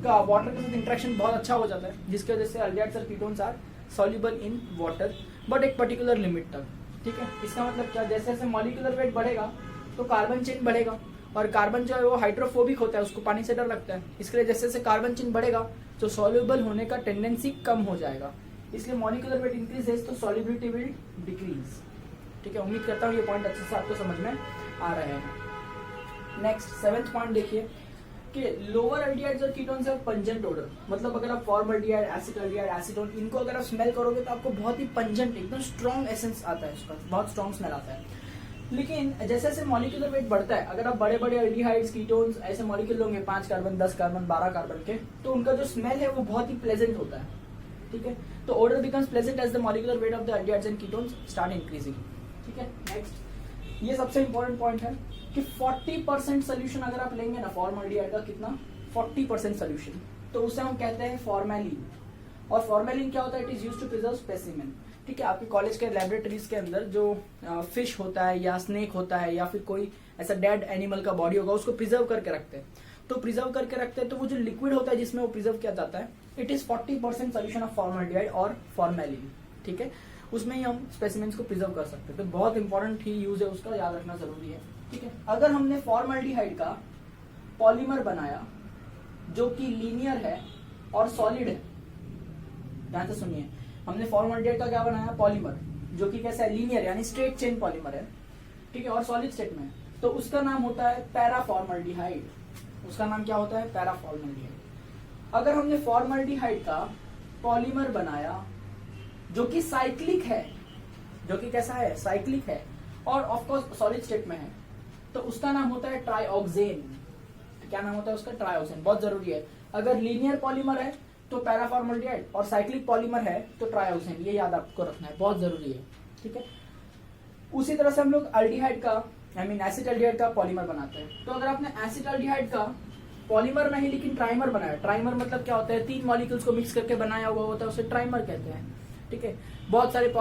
Speaker 1: का वाटर के साथ इंटरेक्शन बहुत अच्छा हो जाता है, जिसकी वजह से अल्डिहाइड्स और ketones are soluble in water but एक पर्टिकुलर लिमिट तक, ठीक है। इसका मतलब क्या, जैसे जैसे मॉलिक्यूलर वेट बढ़ेगा तो कार्बन चेन बढ़ेगा, और कार्बन जो है वो हाइड्रोफोबिक होता है, उसको पानी से डर लगता है, इसके लिए जैसे जैसे कार्बन चेन बढ़ेगा तो सॉल्युबल होने का टेंडेंसी कम हो जाएगा, इसलिए मॉलिक्यूलर वेट इंक्रीजेस तो सॉल्युबिलिटी विल डिक्रीज, ठीक है। उम्मीद करता हूँ ये पॉइंट अच्छे से आपको समझ में आ रहे हैं। नेक्स्ट 7th पॉइंट देखिए कि लोअर अल्डिहाइड्स और कीटोन्स है पंजेंट ओडर, मतलब अगर आप फॉर्मल्डिहाइड, एसिटाल्डिहाइड, एसीटोन इनको अगर आप स्मेल करोगे तो आपको बहुत ही पंजेंट, एकदम स्ट्रॉन्ग एसेंस आता है, उसका बहुत स्ट्रॉन्ग स्मेल आता है। लेकिन जैसे जैसे मॉलिक्यूलर वेट बढ़ता है, अगर आप बड़े बड़े अल्डिहाइड्स, कीटोन्स ऐसे मॉलिक्यूल होंगे 5 कार्बन, 10 कार्बन, 12 कार्बन के, तो उनका जो स्मेल है वो बहुत ही प्लेजेंट होता है, ठीक है। तो odour becomes pleasant as the molecular weight of the aldehydes and ketones start increasing, ठीक है। नेक्स्ट ये सबसे इंपॉर्टेंट पॉइंट है कि 40% सोल्यूशन अगर आप लेंगे ना फॉर्मल्डिहाइड का, कितना 40% सोल्यूशन, तो उसे हम कहते हैं फॉर्मेलिन। और फॉर्मेलिन क्या होता है, it is used to preserve specimen, ठीक है। आपके कॉलेज के लैबोरेटरीज के अंदर जो फिश होता है या स्नेक होता है या फिर कोई ऐसा डेड एनिमल का बॉडी होगा, उसको प्रिजर्व करके रखते हैं, तो प्रिजर्व करके रखते हैं, तो वो जो लिक्विड होता है जिसमें वो प्रिजर्व किया जाता है, it is 40% solution of formaldehyde और फॉर्मेलिन, ठीक है। उसमें ही हम स्पेसिमेंस को प्रिजर्व कर सकते हैं, तो बहुत इंपॉर्टेंट ही यूज है उसका, याद रखना जरूरी है, ठीक है। अगर हमने फॉर्मल्डिहाइड का पॉलीमर बनाया जो कि लीनियर है और सॉलिड है, ध्यान से सुनिए, हमने फॉर्मल्डिहाइड का क्या बनाया, पॉलीमर जो कि कैसा है, लीनियर यानी स्ट्रेट चेन पॉलीमर है, ठीक है, और सॉलिड स्टेट में, तो उसका नाम होता है पैराफॉर्मल्डिहाइड। उसका नाम क्या होता है, पैराफॉर्मल्डिहाइड। अगर हमने फॉर्मल्डिहाइड का पॉलीमर बनाया जो कि साइक्लिक है, जो कि कैसा है, साइक्लिक है, और ऑफ कोर्स सॉलिड स्टेट में है, तो उसका नाम होता है ट्राइऑक्सेन। क्या नाम होता है उसका, ट्राइऑक्सेन, बहुत जरूरी है। अगर लीनियर पॉलीमर है तो पैराफॉर्मल्डिहाइड, और साइक्लिक पॉलीमर है तो ट्राइऑक्सेन, ये याद आपको रखना है, बहुत जरूरी है, ठीक है। उसी तरह से हम लोग अल्डिहाइड का, आई मीन एसिटाल्डिहाइड का पॉलीमर बनाते हैं। तो अगर आपने एसिटाल्डिहाइड का पॉलीमर नहीं लेकिन ट्राइमर बनाया, ट्राइमर मतलब क्या होता है, 3 मॉलिक्यूल्स को मिक्स करके बनाया हुआ होता है, उसे ट्राइमर कहते हैं, ठीक है। बहुत सारे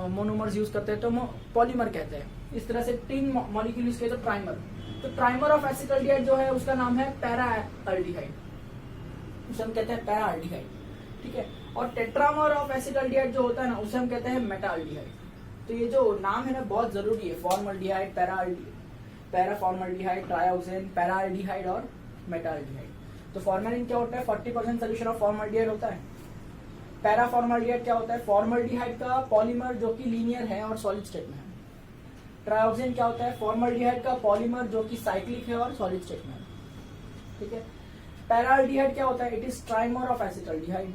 Speaker 1: मोनोमर्स यूज करते हैं तो पॉलीमर कहते हैं। इस तरह से 3 मॉलिक्यूल यूज किए तो ट्राइमर। तो ट्राइमर ऑफ एसिटाल्डिहाइड जो है उसका नाम है पैराअल्डिहाइड, उसे हम कहते हैं पैराअल्डिहाइड, ठीक है। और टेट्रामर ऑफ एसिटाल्डिहाइड जो होता है ना, उसे हम कहते हैं मेटाअल्डिहाइड। तो ये जो नाम है ना बहुत जरूरी है, फॉर्मल्डिहाइड, पैराफॉर्मल्डिहाइड, ट्राइऑक्सेन, पैराअल्डिहाइड और मेटाअल्डिहाइड। तो फॉर्मेलिन क्या होता है, 40% सोल्यूशन ऑफ फॉर्मल्डिहाइड होता है। पैराफॉर्मल्डिहाइड क्या होता है, फॉर्मल्डिहाइड का पॉलीमर जो कि लीनियर है और सॉलिड स्टेट में है। ट्राइऑक्सेन क्या होता है, फॉर्मल्डिहाइड का पॉलीमर जो कि साइक्लिक है और सॉलिड स्टेट में है, ठीक है। पैराअल्डिहाइड क्या होता है, it is trimer of acetaldehyde.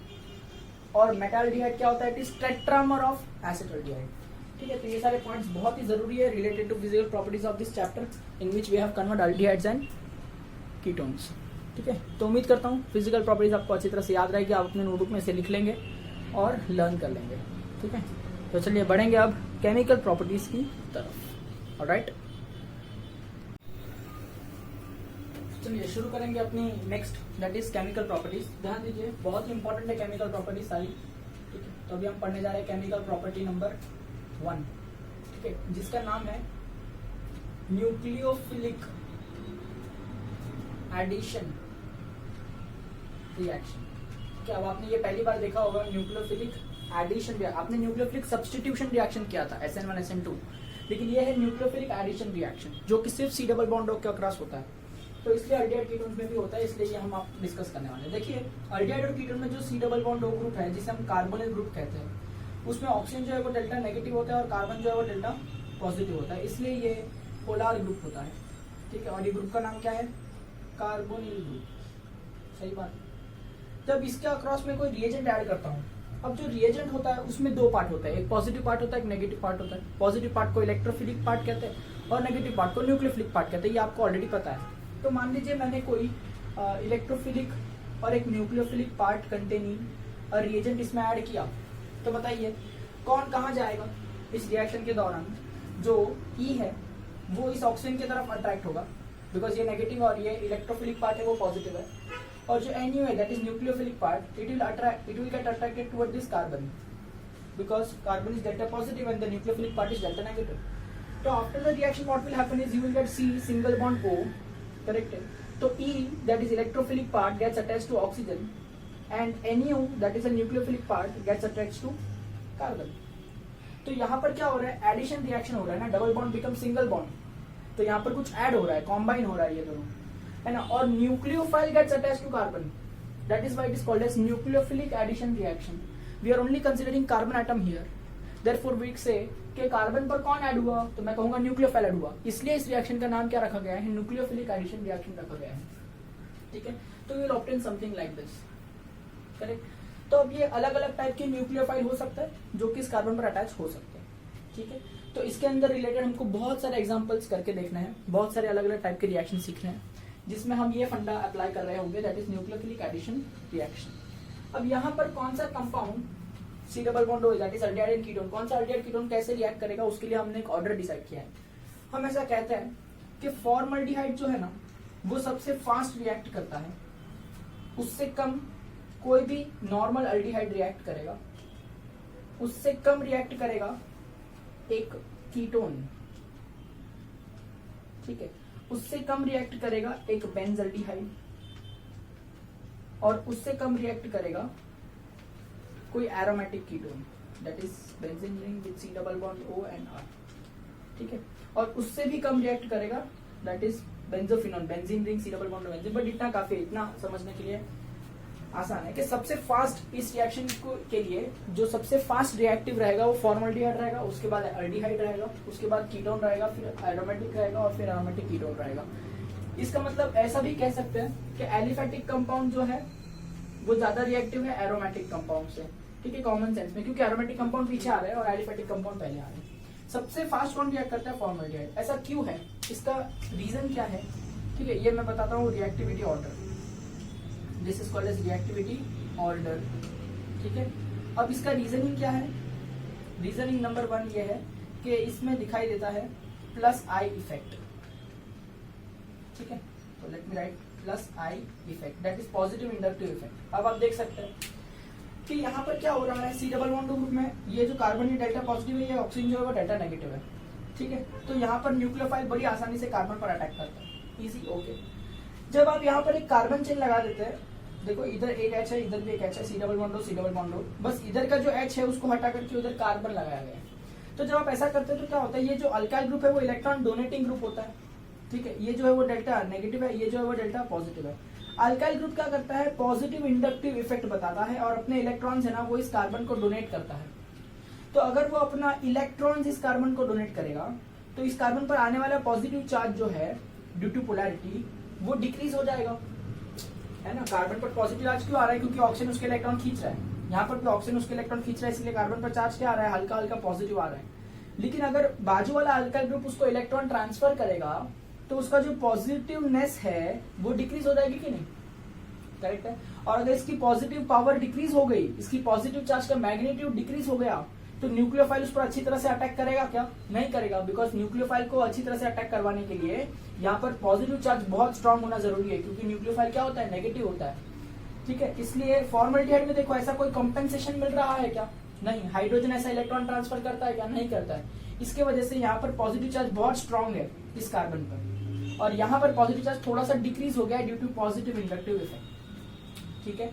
Speaker 1: और मेटाअल्डिहाइड क्या होता है, it is tetramer of acetaldehyde, ठीक है। तो ये सारे पॉइंट्स बहुत ही जरूरी है related to physical properties of this chapter in which we have convert aldehydes and ketones, ठीक है। तो उम्मीद करता हूँ फिजिकल प्रॉपर्टीज आपको अच्छी तरह से याद रहेगी, आप अपने नोटबुक में से लिख लेंगे और लर्न कर लेंगे, ठीक है। तो चलिए बढ़ेंगे अब केमिकल प्रॉपर्टीज की तरफ, ऑलराइट। चलिए शुरू करेंगे अपनी next, that is chemical properties. ध्यान दीजिए, बहुत ही इंपॉर्टेंट है केमिकल प्रॉपर्टीज सारी, ठीक है। तो अभी हम पढ़ने जा रहे हैं केमिकल प्रॉपर्टी नंबर 1, ठीक है, जिसका नाम है न्यूक्लियोफिलिक एडिशन रिएक्शन। क्या अब आपने ये पहली बार देखा होगा न्यूक्लियोफिलिक एडिशन, आपने न्यूक्लियोफिलिक सब्स्टिट्यूशन रिएक्शन किया था SN1 SN2, लेकिन ये है न्यूक्लियोफिलिक एडिशन रिएक्शन जो कि सिर्फ C डबल बॉन्ड के अक्रॉस होता है। तो इसलिए अल्डिहाइड कीटोन में भी होता है, इसलिए ये हम आप डिस्कस करने वाले हैं। देखिए अल्डिहाइड और कीटोन में जो C डबल बॉन्ड ग्रुप है जिसे हम कार्बोनिल ग्रुप कहते हैं, उसमें ऑक्सीजन जो है वो डेल्टा नेगेटिव होता है और कार्बन जो है वो डेल्टा पॉजिटिव होता है, इसलिए ये पोलर ग्रुप होता है, ठीक है। और ये ग्रुप का नाम क्या है, कार्बोनिल ग्रुप, सही बात। जब इसके अक्रॉस में कोई रिएजेंट ऐड करता हूँ, अब जो रिएजेंट होता है उसमें 2 पार्ट होता है, एक पॉजिटिव पार्ट होता है, एक नेगेटिव पार्ट होता है। पॉजिटिव पार्ट को इलेक्ट्रोफिलिक पार्ट कहते हैं और नेगेटिव पार्ट को न्यूक्लियोफिलिक पार्ट कहते हैं, ये आपको ऑलरेडी पता है। तो मान लीजिए मैंने कोई इलेक्ट्रोफिलिक और एक न्यूक्लियोफिलिक पार्ट कंटेनिंग और रिएजेंट इसमें ऐड किया, तो बताइए कौन कहाँ जाएगा इस रिएक्शन के दौरान। जो E है वो इस ऑक्सीजन की तरफ अट्रैक्ट होगा, बिकॉज ये नेगेटिव और ये इलेक्ट्रोफिलिक पार्ट है वो पॉजिटिव है, और जो NU है that is nucleophilic part, it will get attracted toward this carbon because carbon is delta positive and the nucleophilic part is delta negative. So after the reaction what will happen is you will get C single bond O, correct? So E that is electrophilic part gets attached to oxygen and NU that is a nucleophilic part gets attached to carbon. तो यहाँ पर क्या हो रहा है, addition reaction हो रहा है ना, double bond become single bond, तो यहाँ पर कुछ ऐड हो रहा है, कॉम्बाइन हो रहा है ये दोनों, है ना, और nucleophile gets attached to carbon, that is why it is called as nucleophilic addition reaction. We are only considering carbon atom here, therefore we say कि कार्बन पर कौन ऐड हुआ, तो मैं कहूंगा न्यूक्लियोफाइल ऐड हुआ, इसलिए इस रिएक्शन का नाम क्या रखा गया है, न्यूक्लियोफिलिक एडिशन रिएक्शन रखा गया है. ठीक है, तो we will obtain something like this, correct. तो अब ये अलग अलग टाइप के न्यूक्लियोफाइल हो सकता है जो कि इस कार्बन पर अटैच हो सकते हैं. ठीक है, तो इसके अंदर रिलेटेड हमको बहुत सारे एग्जांपल्स करके देखना है, बहुत सारे अलग अलग टाइप के रिएक्शन सीखने हैं जिसमें हम ये फंडा अप्लाई कर रहे होंगे, that is nucleophilic addition reaction. अब यहाँ पर कौन सा compound C double bond O that is aldehyde ketone, कौन सा अल्डिहाइड कीटोन कैसे रिएक्ट करेगा उसके लिए हमने एक ऑर्डर डिसाइड किया है. हम ऐसा कहते हैं कि फॉर्मल्डिहाइड जो है ना वो सबसे फास्ट रिएक्ट करता है, उससे कम कोई भी नॉर्मल अल्डिहाइड रिएक्ट करेगा, उससे कम रिएक्ट करेगा एक कीटोन. ठीक है, उससे कम रिएक्ट करेगा एक बेंजल्डिहाइड, और उससे कम रिएक्ट करेगा कोई aromatic ketone that is benzene ring with C double bond O and R. ठीक है, और उससे भी कम रिएक्ट करेगा that is benzophenone, benzene ring C double bond benzene. But इतना काफी, इतना समझने के लिए आसान है कि सबसे फास्ट इस रिएक्शन के लिए जो सबसे फास्ट रिएक्टिव रहेगा वो फॉर्मल्डिहाइड रहेगा, उसके बाद अल्डिहाइड रहेगा, उसके बाद कीटोन रहेगा, फिर एरोमेटिक रहेगा और फिर एरोमेटिक कीटोन रहेगा. इसका मतलब ऐसा भी कह सकते हैं कि एलिफेटिक कंपाउंड जो है वो ज्यादा रिएक्टिव है एरोमेटिक कंपाउंड से. ठीक है, कॉमन सेंस में, क्योंकि एरोमेटिक कंपाउंड पीछे आ रहे हैं और एलिफेटिक कंपाउंड पहले आ रहे हैं. सबसे फास्ट कौन रिएक्ट करता है, फॉर्मल्डिहाइड. ऐसा क्यों है, इसका रीजन क्या है, ठीक है, ये मैं बताता हूँ. Reactivity order, this is called as reactivity order. ठीक है, अब इसका रीजनिंग क्या है, रीजनिंग नंबर 1 ये है कि इसमें दिखाई देता है प्लस आई इफेक्ट. ठीक है, तो let me right plus I effect that is positive inductive effect. अब आप देख सकते हैं कि यहाँ पर क्या हो रहा है, C डबल बॉन्ड ग्रुप में ये जो कार्बन है डेल्टा पॉजिटिव है, ये ऑक्सीजन जो है वो डेल्टा नेगेटिव है. ठीक है, तो यहाँ पर न्यूक्लियोफाइल बड़ी आसानी से कार्बन पर अटैक करता है, इजी. ओके, जब आप यहाँ पर एक कार्बन चेन लगा देते हैं, देखो इधर एक H है, इधर भी एक H है, C double bond O, C double bond O, बस इधर का जो H है उसको हटा करके उधर कार्बन लगाया गया है. तो जब आप ऐसा करते हैं तो क्या होता है, ये जो अल्काइल ग्रुप है वो इलेक्ट्रॉन डोनेटिंग ग्रुप होता है. ठीक है, ये जो है वो डेल्टा नेगेटिव है, ये जो है वो डेल्टा पॉजिटिव है. अल्काइल ग्रुप क्या करता है, पॉजिटिव इंडक्टिव इफेक्ट बताता है और अपने इलेक्ट्रॉन्स है ना वो इस कार्बन को डोनेट करता है. तो अगर वो अपना इलेक्ट्रॉन्स इस कार्बन को डोनेट करेगा तो इस कार्बन पर आने वाला पॉजिटिव चार्ज जो है ड्यू टू पोलैरिटी वो डिक्रीज हो जाएगा, है ना. कार्बन पर पॉजिटिव चार्ज क्यों आ रहा है, क्योंकि ऑक्सीजन उसके इलेक्ट्रॉन खींच रहा है. यहाँ पर भी ऑक्सीजन उसके इलेक्ट्रॉन खींच रहा है, इसलिए कार्बन पर चार्ज क्या आ रहा है, हल्का हल्का पॉजिटिव आ रहा है. लेकिन अगर बाजू वाला अल्काइल ग्रुप उसको इलेक्ट्रॉन ट्रांसफर करेगा तो उसका जो पॉजिटिवनेस है वो डिक्रीज हो जाएगी कि नहीं, करेक्ट है. और अगर इसकी पॉजिटिव पावर डिक्रीज हो गई, इसकी पॉजिटिव चार्ज का मैग्नीट्यूड डिक्रीज हो गया, तो न्यूक्लियोफाइल उस पर अच्छी तरह से अटैक करेगा क्या, नहीं करेगा. बिकॉज न्यूक्लियोफाइल को अच्छी तरह से अटैक करवाने के लिए यहाँ पर पॉजिटिव चार्ज बहुत स्ट्रांग होना जरूरी है, क्योंकि न्यूक्लियोफाइल क्या होता है, नेगेटिव होता है. ठीक है, इसलिए फॉर्मल्डिहाइड में देखो ऐसा कोई कॉम्पेंसेशन मिल रहा है क्या, नहीं. हाइड्रोजन ऐसा इलेक्ट्रॉन ट्रांसफर करता है क्या, नहीं करता है. इसके वजह से यहाँ पर पॉजिटिव चार्ज बहुत स्ट्रांग है इस कार्बन पर, और यहाँ पर पॉजिटिव चार्ज थोड़ा सा डिक्रीज हो गया है due to positive inductive effect. ठीक है,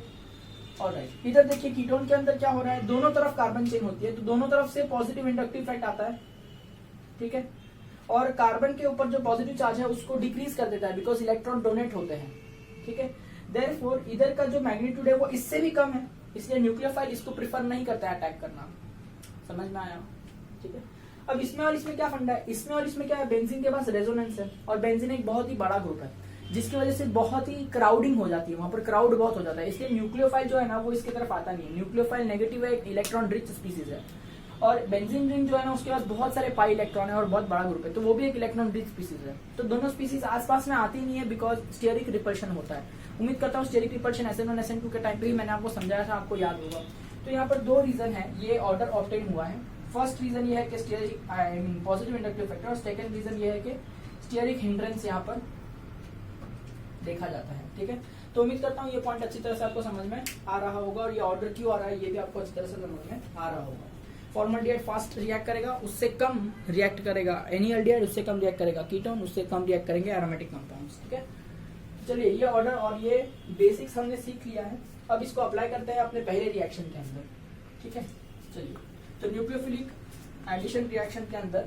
Speaker 1: ऑलराइट. इधर देखिए कीटोन के अंदर क्या हो रहा है, दोनों तरफ कार्बन चेन होती है तो दोनों तरफ से पॉजिटिव इंडक्टिव इफेक्ट आता है. ठीक है, और कार्बन के ऊपर जो पॉजिटिव चार्ज है उसको डिक्रीज कर देता है बिकॉज इलेक्ट्रॉन डोनेट होते हैं. ठीक है, देयरफॉर इधर का जो मैग्नीट्यूड है वो इससे भी कम है, इसलिए न्यूक्लियोफाइल इसको प्रिफर नहीं करता है अटैक करना. समझ में आया. ठीक है, अब इसमें और इसमें क्या फंडा है, इसमें और इसमें क्या है, बेंजीन के पास रेजोनेंस है और बेंजीन एक बहुत ही बड़ा ग्रुप है जिसकी वजह से बहुत ही क्राउडिंग हो जाती है, वहां पर क्राउड बहुत हो जाता है. इसलिए न्यूक्लियोफाइल जो है ना वो इसकी तरफ आता नहीं है. न्यूक्लियोफाइल नेगेटिव है, इलेक्ट्रॉन रिच स्पीसीज है, और बेंजीन रिंग जो है ना उसके पास बहुत सारे पाई इलेक्ट्रॉन है और बहुत बड़ा ग्रुप है, तो वो भी एक इलेक्ट्रॉन रिच स्पीसीज है. तो दोनों स्पीसीज आसपास में आती नहीं है बिकॉज स्टेरिक रिपल्शन होता है. उम्मीद करता हूँ स्टेरिक रिपल्शन SN1 SN2 के टाइम पे ही मैंने आपको समझाया था, आपको याद होगा. तो यहाँ पर 2 रीजन है ये ऑर्डर ऑब्टेन हुआ है. फर्स्ट रीजन ये है कि स्टेरिक पॉजिटिव इंडक्टिव फैक्टर, और सेकंड रीजन ये है कि स्टेरिक हिंड्रेंस यहाँ पर देखा जाता है. ठीक है, तो उम्मीद करता हूँ ये पॉइंट अच्छी तरह से आपको समझ में आ रहा होगा, और ये ऑर्डर क्यों आ रहा है ये भी आपको अच्छी तरह से समझ में आ रहा होगा। फॉर्मल्डिहाइड फास्ट रिएक्ट करेगा, उससे कम रिएक्ट करेगा एनिल्डिहाइड, उससे कम रिएक्ट करेगा कीटोन, उससे कम रिएक्ट करेंगे एरोमेटिक कंपाउंड्स। ठीक है, चलिए ये ऑर्डर और ये बेसिक्स हमने सीख लिया है। अब इसको अप्लाई करते हैं अपने पहले रिएक्शन के अंदर। ठीक है, चलिए तो न्यूक्लियोफिलिक एडिशन रिएक्शन के अंदर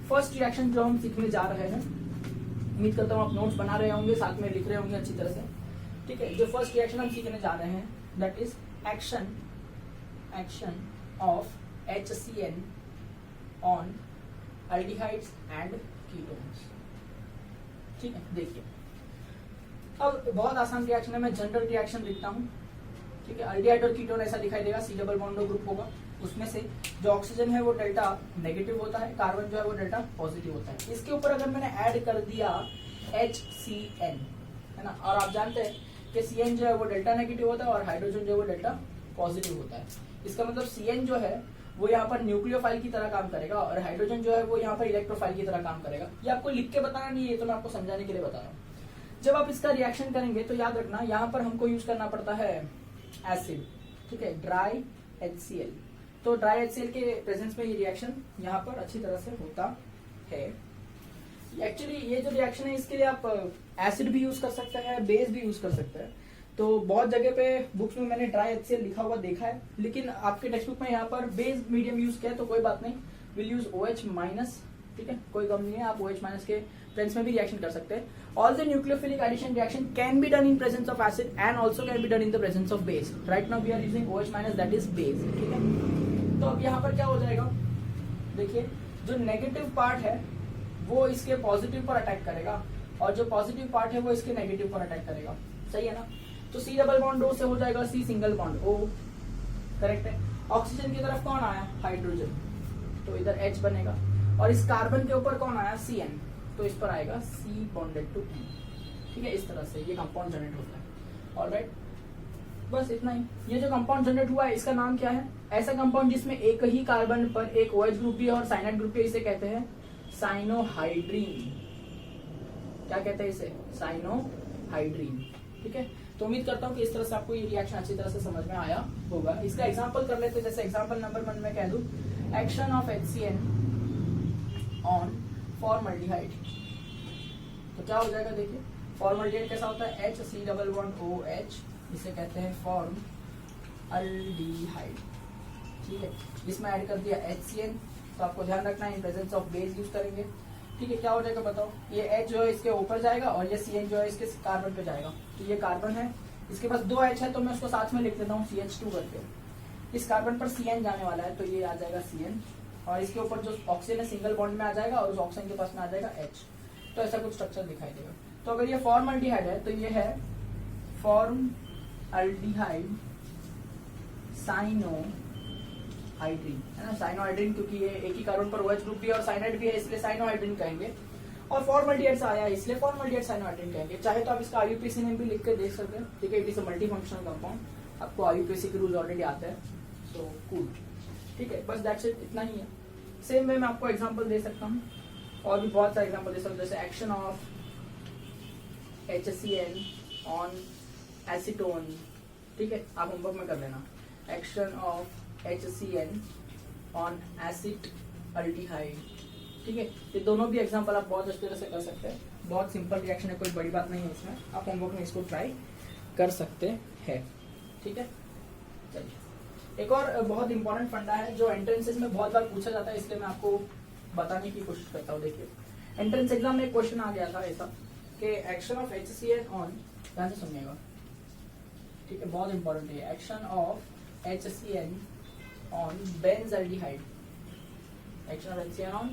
Speaker 1: फर्स्ट रिएक्शन जो हम सीखने जा रहे हैं, उम्मीद करता हूँ आप नोट्स बना रहे होंगे, साथ में लिख रहे होंगे अच्छी तरह से। ठीक है, जो फर्स्ट रिएक्शन हम सीखने जा रहे हैं that is action of HCN on aldehydes and ketones। ठीक है, देखिए अब बहुत आसान रिएक्शन है, मैं जनरल रिएक्शन लिखता हूँ। ठीक है, अल्डिहाइड और कीटोन ऐसा दिखाई देगा, C डबल बॉन्ड ग्रुप होगा, उसमें से जो ऑक्सीजन है वो डेल्टा नेगेटिव होता है, कार्बन जो है वो डेल्टा पॉजिटिव होता है। इसके ऊपर अगर मैंने ऐड कर दिया HCN, है ना, और आप जानते हैं कि CN जो है वो डेल्टा नेगेटिव होता है और हाइड्रोजन जो है वो डेल्टा पॉजिटिव होता है। इसका मतलब CN जो है वो यहाँ पर न्यूक्लियोफाइल की तरह काम करेगा और हाइड्रोजन जो है वो यहाँ पर इलेक्ट्रोफाइल की तरह काम करेगा। ये आपको लिख के बताना नहीं है, तो मैं आपको समझाने के लिए बता रहा हूँ। जब आप इसका रिएक्शन करेंगे तो याद रखना यहाँ पर हमको यूज करना पड़ता है एसिड। ठीक है, ड्राई HCl। तो ड्राई HCl के प्रेजेंस में ये रिएक्शन यहाँ पर अच्छी तरह से होता है। एक्चुअली ये जो रिएक्शन है इसके लिए आप एसिड भी यूज कर सकते हैं, बेस भी यूज कर सकते हैं। तो बहुत जगह पे बुक्स में मैंने ड्राई HCl लिखा हुआ देखा है, लेकिन आपके टेक्स्ट बुक में यहाँ पर बेस मीडियम यूज किया है, तो कोई बात नहीं, विल यूज OH माइनस। ठीक है, कोई गम नहीं है, आप OH माइनस के प्रेजेंस में भी रिएक्शन कर सकते हैं। All the nucleophilic addition reaction can be done in presence of acid and also can be done in the presence of base. Right now we are using OH minus, that is base. ठीक है, तो अब यहाँ पर क्या हो जाएगा, देखिए जो नेगेटिव पार्ट है वो इसके पॉजिटिव पर अटैक करेगा और जो पॉजिटिव पार्ट है वो इसके नेगेटिव पर अटैक करेगा। सही है ना, तो C डबल बॉन्ड O से हो जाएगा C single bond O। Correct है, ऑक्सीजन की तरफ कौन आया, हाइड्रोजन, तो इधर H बनेगा, और इस कार्बन के ऊपर कौन आया, CN, तो इस पर आएगा C बॉन्डेड टू N। ठीक है, इस तरह से ये कंपाउंड जनरेट होता है। ऑलराइट, बस इतना ही। ये जो कंपाउंड जनरेट हुआ है इसका नाम क्या है, ऐसा कंपाउंड जिसमें एक ही कार्बन पर एक OH ग्रुप भी है और साइनाइड ग्रुप भी, इसे कहते हैं साइनोहाइड्रीन। क्या कहते हैं इसे, साइनोहाइड्रीन। ठीक है, तो उम्मीद करता हूँ कि इस तरह से आपको ये रिएक्शन अच्छी तरह से समझ में आया होगा। इसका एग्जांपल कर लेते हैं, जैसे एग्जांपल नंबर 1 में कह दूं, action of HCN on formaldehyde. तो क्या हो जाएगा, देखिए फॉर्मल्डिहाइड कैसा होता है, HC डबल बॉन्ड OH, इसे कहते हैं फॉर्म अल्डिहाइड। ठीक है, इसमें ऐड कर दिया HCN, तो आपको ध्यान रखना है इन प्रेजेंस ऑफ बेस यूज करेंगे। ठीक है, क्या हो जाएगा बताओ, ये H जो है इसके ऊपर जाएगा और ये CN जो है इसके कार्बन पे जाएगा। तो ये कार्बन है, इसके पास 2 H है, तो मैं उसको साथ में लिख देता हूँ CH2 करके। इस कार्बन पर CN जाने वाला है, तो ये आ जाएगा CN, और इसके ऊपर जो ऑक्सीजन है सिंगल बॉन्ड में आ जाएगा और उस ऑक्सीजन के पास में आ जाएगा H। तो ऐसा कुछ स्ट्रक्चर दिखाई देगा। तो अगर ये फॉर्मल्डिहाइड है तो ये है फॉर्मल्डिहाइड साइनोहाइड्रीन, है ना, साइनोहाइड्रीन, क्योंकि ये एक ही कार्बन पर OH ग्रुप भी है और साइनाइड भी है, इसलिए साइनोहाइड्रीन कहेंगे। और फॉर्मल्डिहाइड से आया है इसलिए फॉर्मल्डिहाइड साइनोहाइड्रीन कहेंगे। चाहे तो आप इसका IUPAC नेम भी लिख के देख सकते हैं। ठीक है, it is a multi functional compound, आपको IUPAC के रूल्स ऑलरेडी आते हैं, सो कूल। ठीक है, बस दैट्स इट, इतना ही है। सेम वे मैं आपको एग्जांपल दे सकता हूँ, और भी बहुत सारे एग्जांपल दे सकता हूँ, जैसे action of HCN on acetone. ठीक है, आप होमवर्क में कर लेना, action of HCN on acid aldehyde. ठीक है, ये दोनों भी एग्जांपल आप बहुत अच्छी तरह से कर सकते हैं। बहुत सिंपल रिएक्शन है, कोई बड़ी बात नहीं है इसमें, आप होमवर्क में इसको ट्राई कर सकते हैं। ठीक है, चलिए एक और बहुत इंपॉर्टेंट फंडा है जो एंट्रेंसेस में बहुत बार पूछा जाता है, इसलिए मैं आपको बताने की कोशिश करता हूँ। देखिए एंट्रेंस एग्जाम में एक क्वेश्चन आ गया था ऐसा कि एक्शन ऑफ HCN ऑन, ध्यान से सुनिएगा, ठीक है, बहुत इंपॉर्टेंट है, action of HCN on benzaldehyde, action of HCN on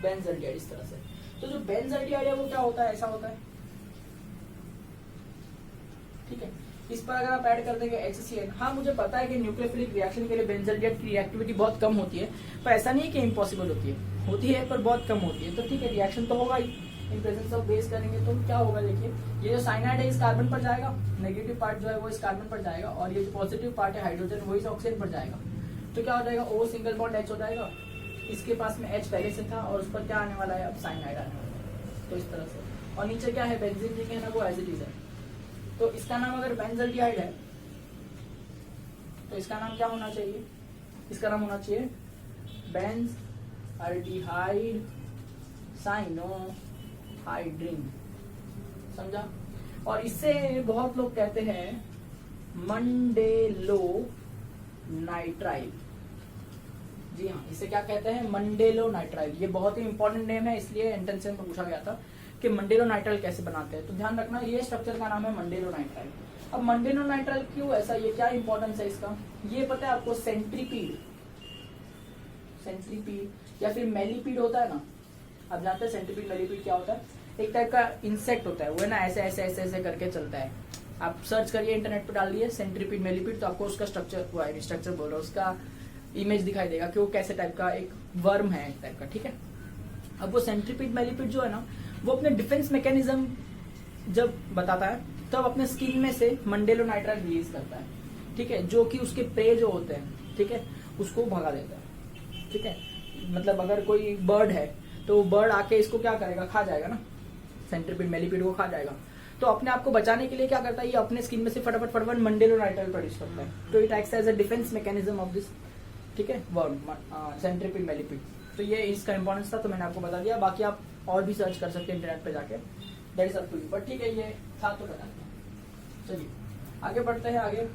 Speaker 1: benzaldehyde, इस तरह से। तो जो बेंजल्डिहाइड है वो क्या होता है, ऐसा होता है। ठीक है, इस पर अगर आप ऐड कर देंगे HCN, हाँ मुझे पता है कि न्यूक्लियोफिलिक रिएक्शन के लिए बेंजल्डिहाइड की रिएक्टिविटी बहुत कम होती है, पर ऐसा नहीं है कि इम्पॉसिबल होती है पर बहुत कम होती है। तो ठीक है, रिएक्शन तो होगा ही, इन प्रेजेंस ऑफ बेस करेंगे तो क्या होगा, देखिए ये जो साइनाइड है इस कार्बन पर जाएगा, नेगेटिव पार्ट जो है वो इस कार्बन पर जाएगा, और ये जो पॉजिटिव पार्ट है हाइड्रोजन वो इस ऑक्सीजन पर जाएगा। तो क्या हो जाएगा, O सिंगल बॉन्ड H हो जाएगा, इसके पास में H पहले से था और उस पर क्या आने वाला है, अब साइनाइड आने वाला है। तो इस तरह से, और नीचे क्या है, बेंजीन रिंग है ना, वो एज इट इज है। तो इसका नाम अगर बेंजल्डिहाइड है तो इसका नाम क्या होना चाहिए, इसका नाम होना चाहिए बेंजल्डिहाइड साइनोहाइड्रिन, समझा। और इससे बहुत लोग कहते हैं मंडेलो नाइट्राइल, जी हाँ, इसे क्या कहते हैं, मंडेलो नाइट्राइल। ये बहुत ही इंपॉर्टेंट नेम है, इसलिए एंट्रेंस में पूछा गया था कि मंडेलो नाइट्राइल कैसे बनाते हैं। तो ध्यान रखना ये स्ट्रक्चर का नाम है मंडेलो नाइट्राइल। अब मंडेलो नाइट्राइल क्यों ऐसा, ये क्या इंपॉर्टेंस है इसका, ये पता है आपको। सेंट्रीपीड या फिर मेलीपीड होता है ना, आप जानते हैं सेंट्रीपीड मेलीपीड क्या होता है, एक टाइप का इंसेक्ट होता है, वो है ना ऐसे ऐसे ऐसे ऐसे करके चलता है। आप सर्च करिए इंटरनेट पर डाल दिए सेंट्रीपीड मेलीपीड, तो आपको उसका स्ट्रक्चर बोल रहा हूँ, उसका इमेज दिखाई देगा कि वो कैसे टाइप का एक वर्म है एक टाइप का, ठीक है। अब वो सेंट्रीपीड मेलीपीड जो है ना, वो अपने डिफेंस मैकेनिज्म जब बताता है तब अपने स्किन में से मंडेलो नाइट्राइल रिलीज करता है, ठीक है, जो कि उसके प्रे जो होते हैं, ठीक है, उसको भगा देता है, ठीक है। मतलब अगर कोई बर्ड है तो बर्ड आके इसको क्या करेगा, खा जाएगा ना, सेंट्रीपीड मेलीपीड को खा जाएगा। तो अपने आप को बचाने के लिए क्या करता है, ये अपने स्किन में से फटाफट मंडेलो नाइट्राइल प्रोड्यूस करता है। तो it acts as a defence mechanism of this, ठीक है, वर्म सेंट्रीपीड मेलीपीड। तो ये इसका इंपॉर्टेंस था, तो मैंने आपको बता दिया। बाकी आप और भी सर्च कर सकते हैं इंटरनेट पे जाके, that is up to you, but ठीक है, ये था तो बता दिया। चलिए आगे बढ़ते हैं। आगे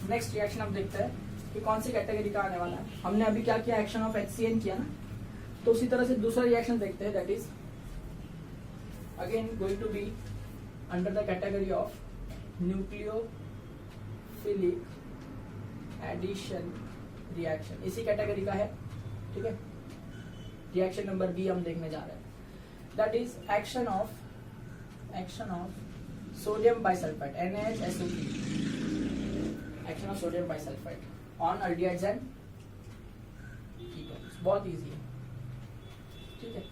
Speaker 1: नेक्स्ट रिएक्शन हम देखते हैं कि कौन सी कैटेगरी का आने वाला है। हमने अभी क्या किया, एक्शन ऑफ HCN किया ना, तो उसी तरह से दूसरा रिएक्शन देखते हैं, that is again going to be under the category of nucleophilic addition reaction, इसी कैटेगरी का है, ठीक है। रिएक्शन नंबर बी हम देखने जा रहे हैं, that is action of sodium bisulphide NaHSO3, action of sodium bisulphide on aldehydes and ketones. बहुत इजी है, ठीक है।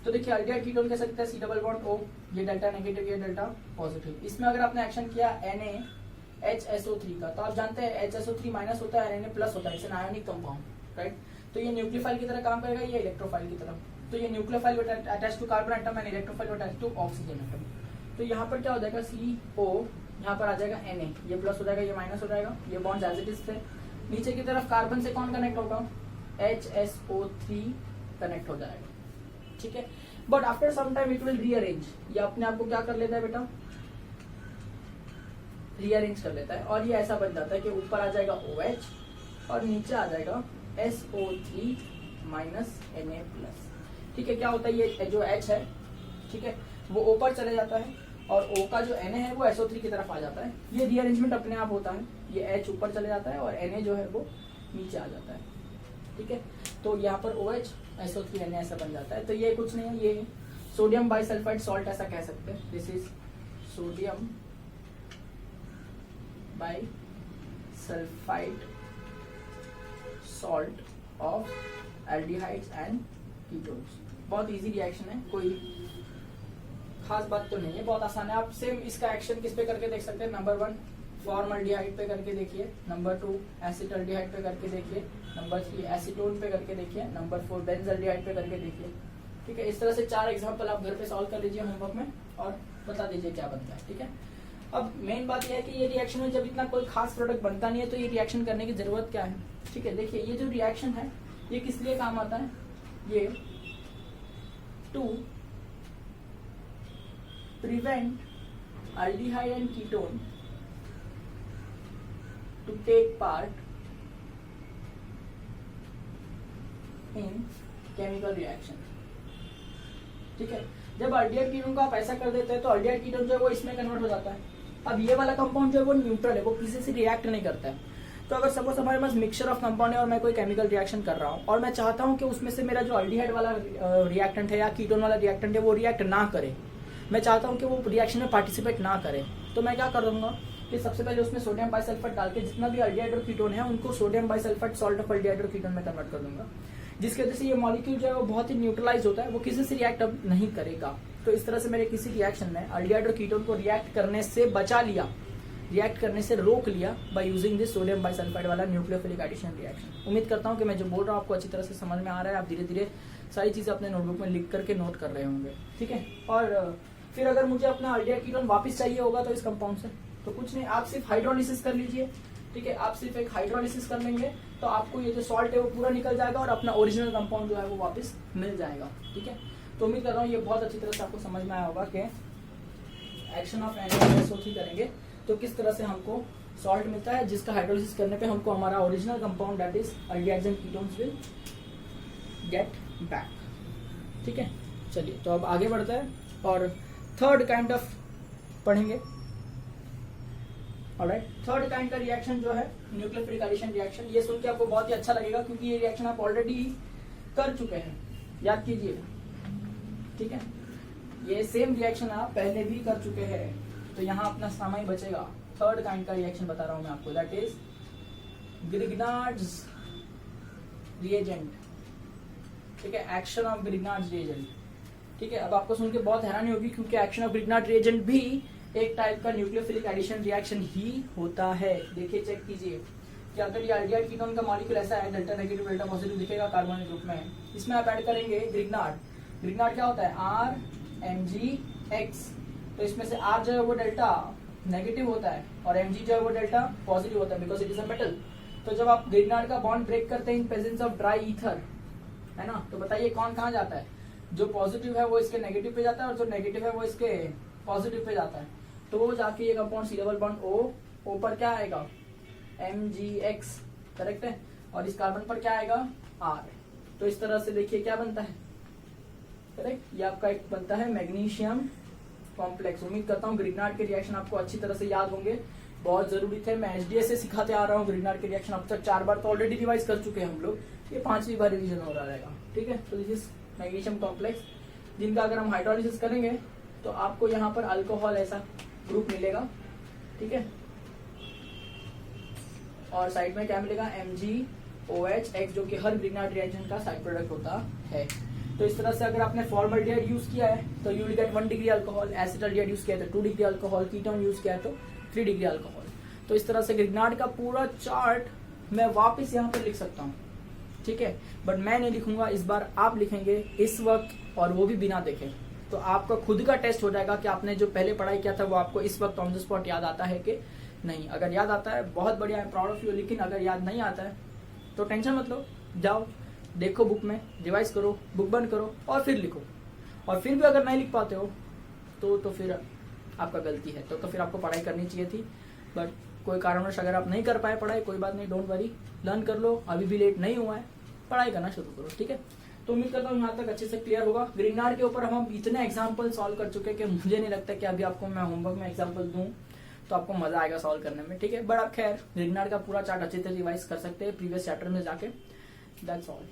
Speaker 1: तो देखिए अल्डिहाइड कीटोन कह सकते हैं C डबल बॉन्ड O, ये डेल्टा नेगेटिव, ये डेल्टा पॉजिटिव। इसमें अगर आपने एक्शन किया NaHSO3 का, तो आप जानते हैं HSO3 माइनस होता है, Na प्लस होता है, it's an ionic compound, right. तो ये न्यूक्लियोफाइल की तरह काम करेगा, ये इलेक्ट्रोफाइल की तरह। तो ये nucleophile attach to carbon atom and electrophile attach to oxygen atom. तो यहाँ पर क्या हो जाएगा, CO, यहाँ पर आ जाएगा Na, ये प्लस हो जाएगा, ये माइनस हो जाएगा, ये बॉन्ड एज इट इज थे। नीचे की तरफ कार्बन से कौन कनेक्ट होगा, HSO3 कनेक्ट हो जाएगा, ठीक है। But after some time it will rearrange, ये अपने आप को क्या कर लेता है बेटा, रीअरेंज कर लेता है, और ये ऐसा बन जाता है कि ऊपर आ जाएगा OH और नीचे आ जाएगा SO3 माइनस Na प्लस, ठीक है। क्या होता है, ये जो H है, ठीक है, वो ऊपर चले जाता है, और O का जो Na है वो SO3 की तरफ आ जाता है। ये रीअरेंजमेंट अपने आप होता है, ये H ऊपर चले जाता है और Na जो है वो नीचे आ जाता है, ठीक है। तो यहाँ पर OH SO3 Na ऐसा बन जाता है। तो ये कुछ नहीं है, ये सोडियम बाइसल्फाइड सॉल्ट ऐसा कह सकते हैं, this is sodium bisulphide salt of aldehydes and ketones. बहुत इजी रिएक्शन है, कोई खास बात तो नहीं है, बहुत आसान है। आप सेम इसका एक्शन किस पे करके देख सकते हैं, नंबर 1 फॉर्मल्डिहाइड पे करके देखिए, नंबर 2 एसिटल्डिहाइड पे करके देखिए, नंबर 3 एसीटोन पे करके देखिए, नंबर 4 बेंजल्डिहाइड पे करके देखिए, ठीक है। इस तरह से 4 एग्जांपल आप घर पे सॉल्व कर लीजिए होमवर्क में और बता दीजिए क्या बनता है, ठीक है। अब मेन बात यह है कि ये रिएक्शन में जब इतना कोई खास प्रोडक्ट बनता नहीं है तो ये रिएक्शन करने की जरूरत क्या है, ठीक है। देखिए ये जो रिएक्शन है ये किस लिए काम आता है, ये to prevent aldehyde and ketone to take part in chemical reaction, ठीक है। जब अल्डिहाइड कीटोन को आप ऐसा कर देते हैं तो अल्डिहाइड कीटोन जो है वो इसमें कन्वर्ट हो जाता है। अब ये वाला कंपाउंड जो है वो न्यूट्रल है, वो किसी से रिएक्ट नहीं करता है। तो अगर सपोज हमारे पास मिक्सचर ऑफ कंपाउंड है और मैं कोई केमिकल रिएक्शन कर रहा हूँ और मैं चाहता हूँ कि उसमें से मेरा जो अल्डिहाइड वाला रिएक्टेंट है या कीटोन वाला रिएक्टेंट है वो रिएक्ट ना करे, मैं चाहता हूँ कि वो रिएक्शन में पार्टिसिपेट ना करे, तो मैं क्या कर दूंगा कि सबसे पहले उसमें सोडियम बाइसल्फाइड डाल के जितना भी अल्डिहाइड और कीटोन है उनको sodium bisulphide salt of aldehyde और कीटोन में कन्वर्ट कर दूंगा, जिसकी वजह से ये मॉलिक्यूल जो है वो बहुत ही न्यूट्रलाइज होता है, वो किसी से रिएक्ट अब नहीं करेगा। तो इस तरह से मेरे किसी रिएक्शन में अल्डिहाइड और कीटोन को रिएक्ट करने से बचा लिया, रिएक्ट करने से रोक लिया by using this sodium bisulphide वाला न्यूक्लियोफिलिक एडिशन रिएक्शन। उम्मीद करता हूँ कि मैं जो बोल रहा हूँ आपको अच्छी तरह से समझ में आ रहा है, आप धीरे धीरे सारी चीजें अपने नोटबुक में लिख करके नोट कर रहे होंगे, ठीक है। और फिर अगर मुझे अपना अल्डिहाइड कीटोन वापस चाहिए होगा तो इस कंपाउंड से तो कुछ नहीं, आप सिर्फ हाइड्रोलिसिस कर लीजिए, ठीक है, आप सिर्फ एक हाइड्रोलिसिस कर लेंगे तो आपको ये जो सॉल्ट है वो पूरा निकल जाएगा और अपना ओरिजिनल कंपाउंड जो है वो वापस मिल जाएगा, ठीक है। तो उम्मीद कर रहा हूँ ये बहुत अच्छी तरह से आपको समझ में आया होगा कि एक्शन ऑफ NaSO3 करेंगे तो किस तरह से हमको सॉल्ट मिलता है, जिसका हाइड्रोलिसिस करने पे हमको हमारा original compound that is aldehydes and ketones will get back, ठीक है। चलिए तो अब आगे बढ़ते हैं और थर्ड काइंड ऑफ पढ़ेंगे। ऑलराइट, थर्ड काइंड का रिएक्शन जो है न्यूक्लियोफिलिक एडिशन रिएक्शन, ये सुन के आपको बहुत ही अच्छा लगेगा क्योंकि ये रिएक्शन आप ऑलरेडी कर चुके हैं, याद कीजिए, ठीक है। ये सेम रिएक्शन आप पहले भी कर चुके हैं, तो यहाँ अपना समय बचेगा। थर्ड काइंड का रिएक्शन बता रहा हूं मैं आपको, दैट इज ग्रिग्नार्ड्स रिएजेंट, ठीक है, एक्शन ऑफ ग्रिग्नार्ड्स रिएजेंट, ठीक है। अब आपको सुन के बहुत हैरानी होगी क्योंकि एक्शन ऑफ ग्रिग्नार्ड रिएजेंट भी एक टाइप का न्यूक्लियोफिलिक एडिशन रिएक्शन ही होता है। देखिए, चेक कीजिए कि अगर ये अल्डिहाइड कीटोन का मॉलिक्यूल ऐसा है, डेल्टा नेगेटिव डेल्टा पॉजिटिव दिखेगा कार्बोनिक ग्रुप में, इसमें आप ऐड करेंगे ग्रिग्नार्ड। ग्रिग्नार्ड क्या होता है? RMgX, तो इसमें से R जो है वो डेल्टा नेगेटिव होता है और Mg जो है वो डेल्टा पॉजिटिव होता है because it is a metal. तो जब आप ग्रिग्नार्ड का बॉन्ड ब्रेक करते हैं इन प्रेजेंस ऑफ ड्राई ईथर, है ना, तो बताइए कौन कहाँ जाता है? जो पॉजिटिव है वो इसके नेगेटिव पे जाता है और जो नेगेटिव है वो इसके पॉजिटिव पे जाता है। तो वो जाके ये compound C double bond O पर क्या आएगा? MgX, करेक्ट है, और इस कार्बन पर क्या आएगा? R। तो इस तरह से देखिए क्या बनता है, करेक्ट, ये आपका एक बनता है मैग्नीशियम कॉम्प्लेक्स। उम्मीद करता हूँ ग्रिग्नार्ड के रिएक्शन आपको अच्छी तरह से याद होंगे, बहुत जरूरी थे। मैं HDS से सिखाते आ रहा हूँ ग्रिग्नार्ड के रिएक्शन, अब तक 4 बार तो ऑलरेडी रिवाइज कर चुके हैं हम लोग, ये 5वीं बार रिवीजन हो रहा रहेगा, ठीक है। तो दिस इज मैग्नीशियम कॉम्प्लेक्स, जिनका अगर हम हाइड्रोलिसिस करेंगे तो आपको यहाँ पर अल्कोहल ऐसा ग्रुप मिलेगा, ठीक है, और साइड में क्या मिलेगा? MgOH, जो कि हर ग्रिग्नार्ड रिएक्शन का साइड प्रोडक्ट होता है। तो इस तरह से अगर आपने फॉर्मल्डिहाइड यूज किया है तो you will get 1 degree alcohol, acetaldehyde use किया है तो 2 डिग्री अल्कोहल, कीटोन यूज किया है तो 3 डिग्री अल्कोहल। तो इस तरह से ग्रिग्नार्ड का पूरा चार्ट मैं वापस यहाँ पर लिख सकता हूँ, ठीक है, बट मैं नहीं लिखूंगा, इस बार आप लिखेंगे इस वक्त, और वो भी बिना देखे। तो आपका खुद का टेस्ट हो जाएगा कि आपने जो पहले पढ़ाई किया था वो आपको इस वक्त ऑन द स्पॉट याद आता है कि नहीं। अगर याद आता है बहुत बढ़िया, I am proud of you, लेकिन अगर याद नहीं आता है तो टेंशन मत लो, जाओ देखो बुक में, रिवाइज करो, बुक बंद करो और फिर लिखो। और फिर भी अगर नहीं लिख पाते हो तो फिर आपका गलती है, तो फिर आपको पढ़ाई करनी चाहिए थी, बट कोई कारणवश अगर आप नहीं कर पाए पढ़ाई, कोई बात नहीं, डोंट वरी, लर्न कर लो, अभी भी लेट नहीं हुआ है, पढ़ाई करना शुरू करो, ठीक है। तो उम्मीद करता हूँ यहाँ तक अच्छे से क्लियर होगा। ग्रिग्नार्ड के ऊपर हम इतने एग्जाम्पल सॉल्व कर चुके हैं कि मुझे नहीं लगता कि अभी आपको मैं होमवर्क में एग्जाम्पल दूं तो आपको मजा आएगा सॉल्व करने में, ठीक है। बट आप खैर ग्रिग्नार्ड का पूरा चार्ट अच्छे से रिवाइज कर सकते हैं प्रीवियस चैप्टर में जाके, दैट्स ऑल,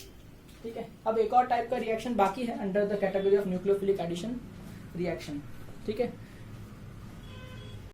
Speaker 1: ठीक है। अब एक और टाइप का रिएक्शन बाकी है under the category of nucleophilic addition reaction, ठीक है।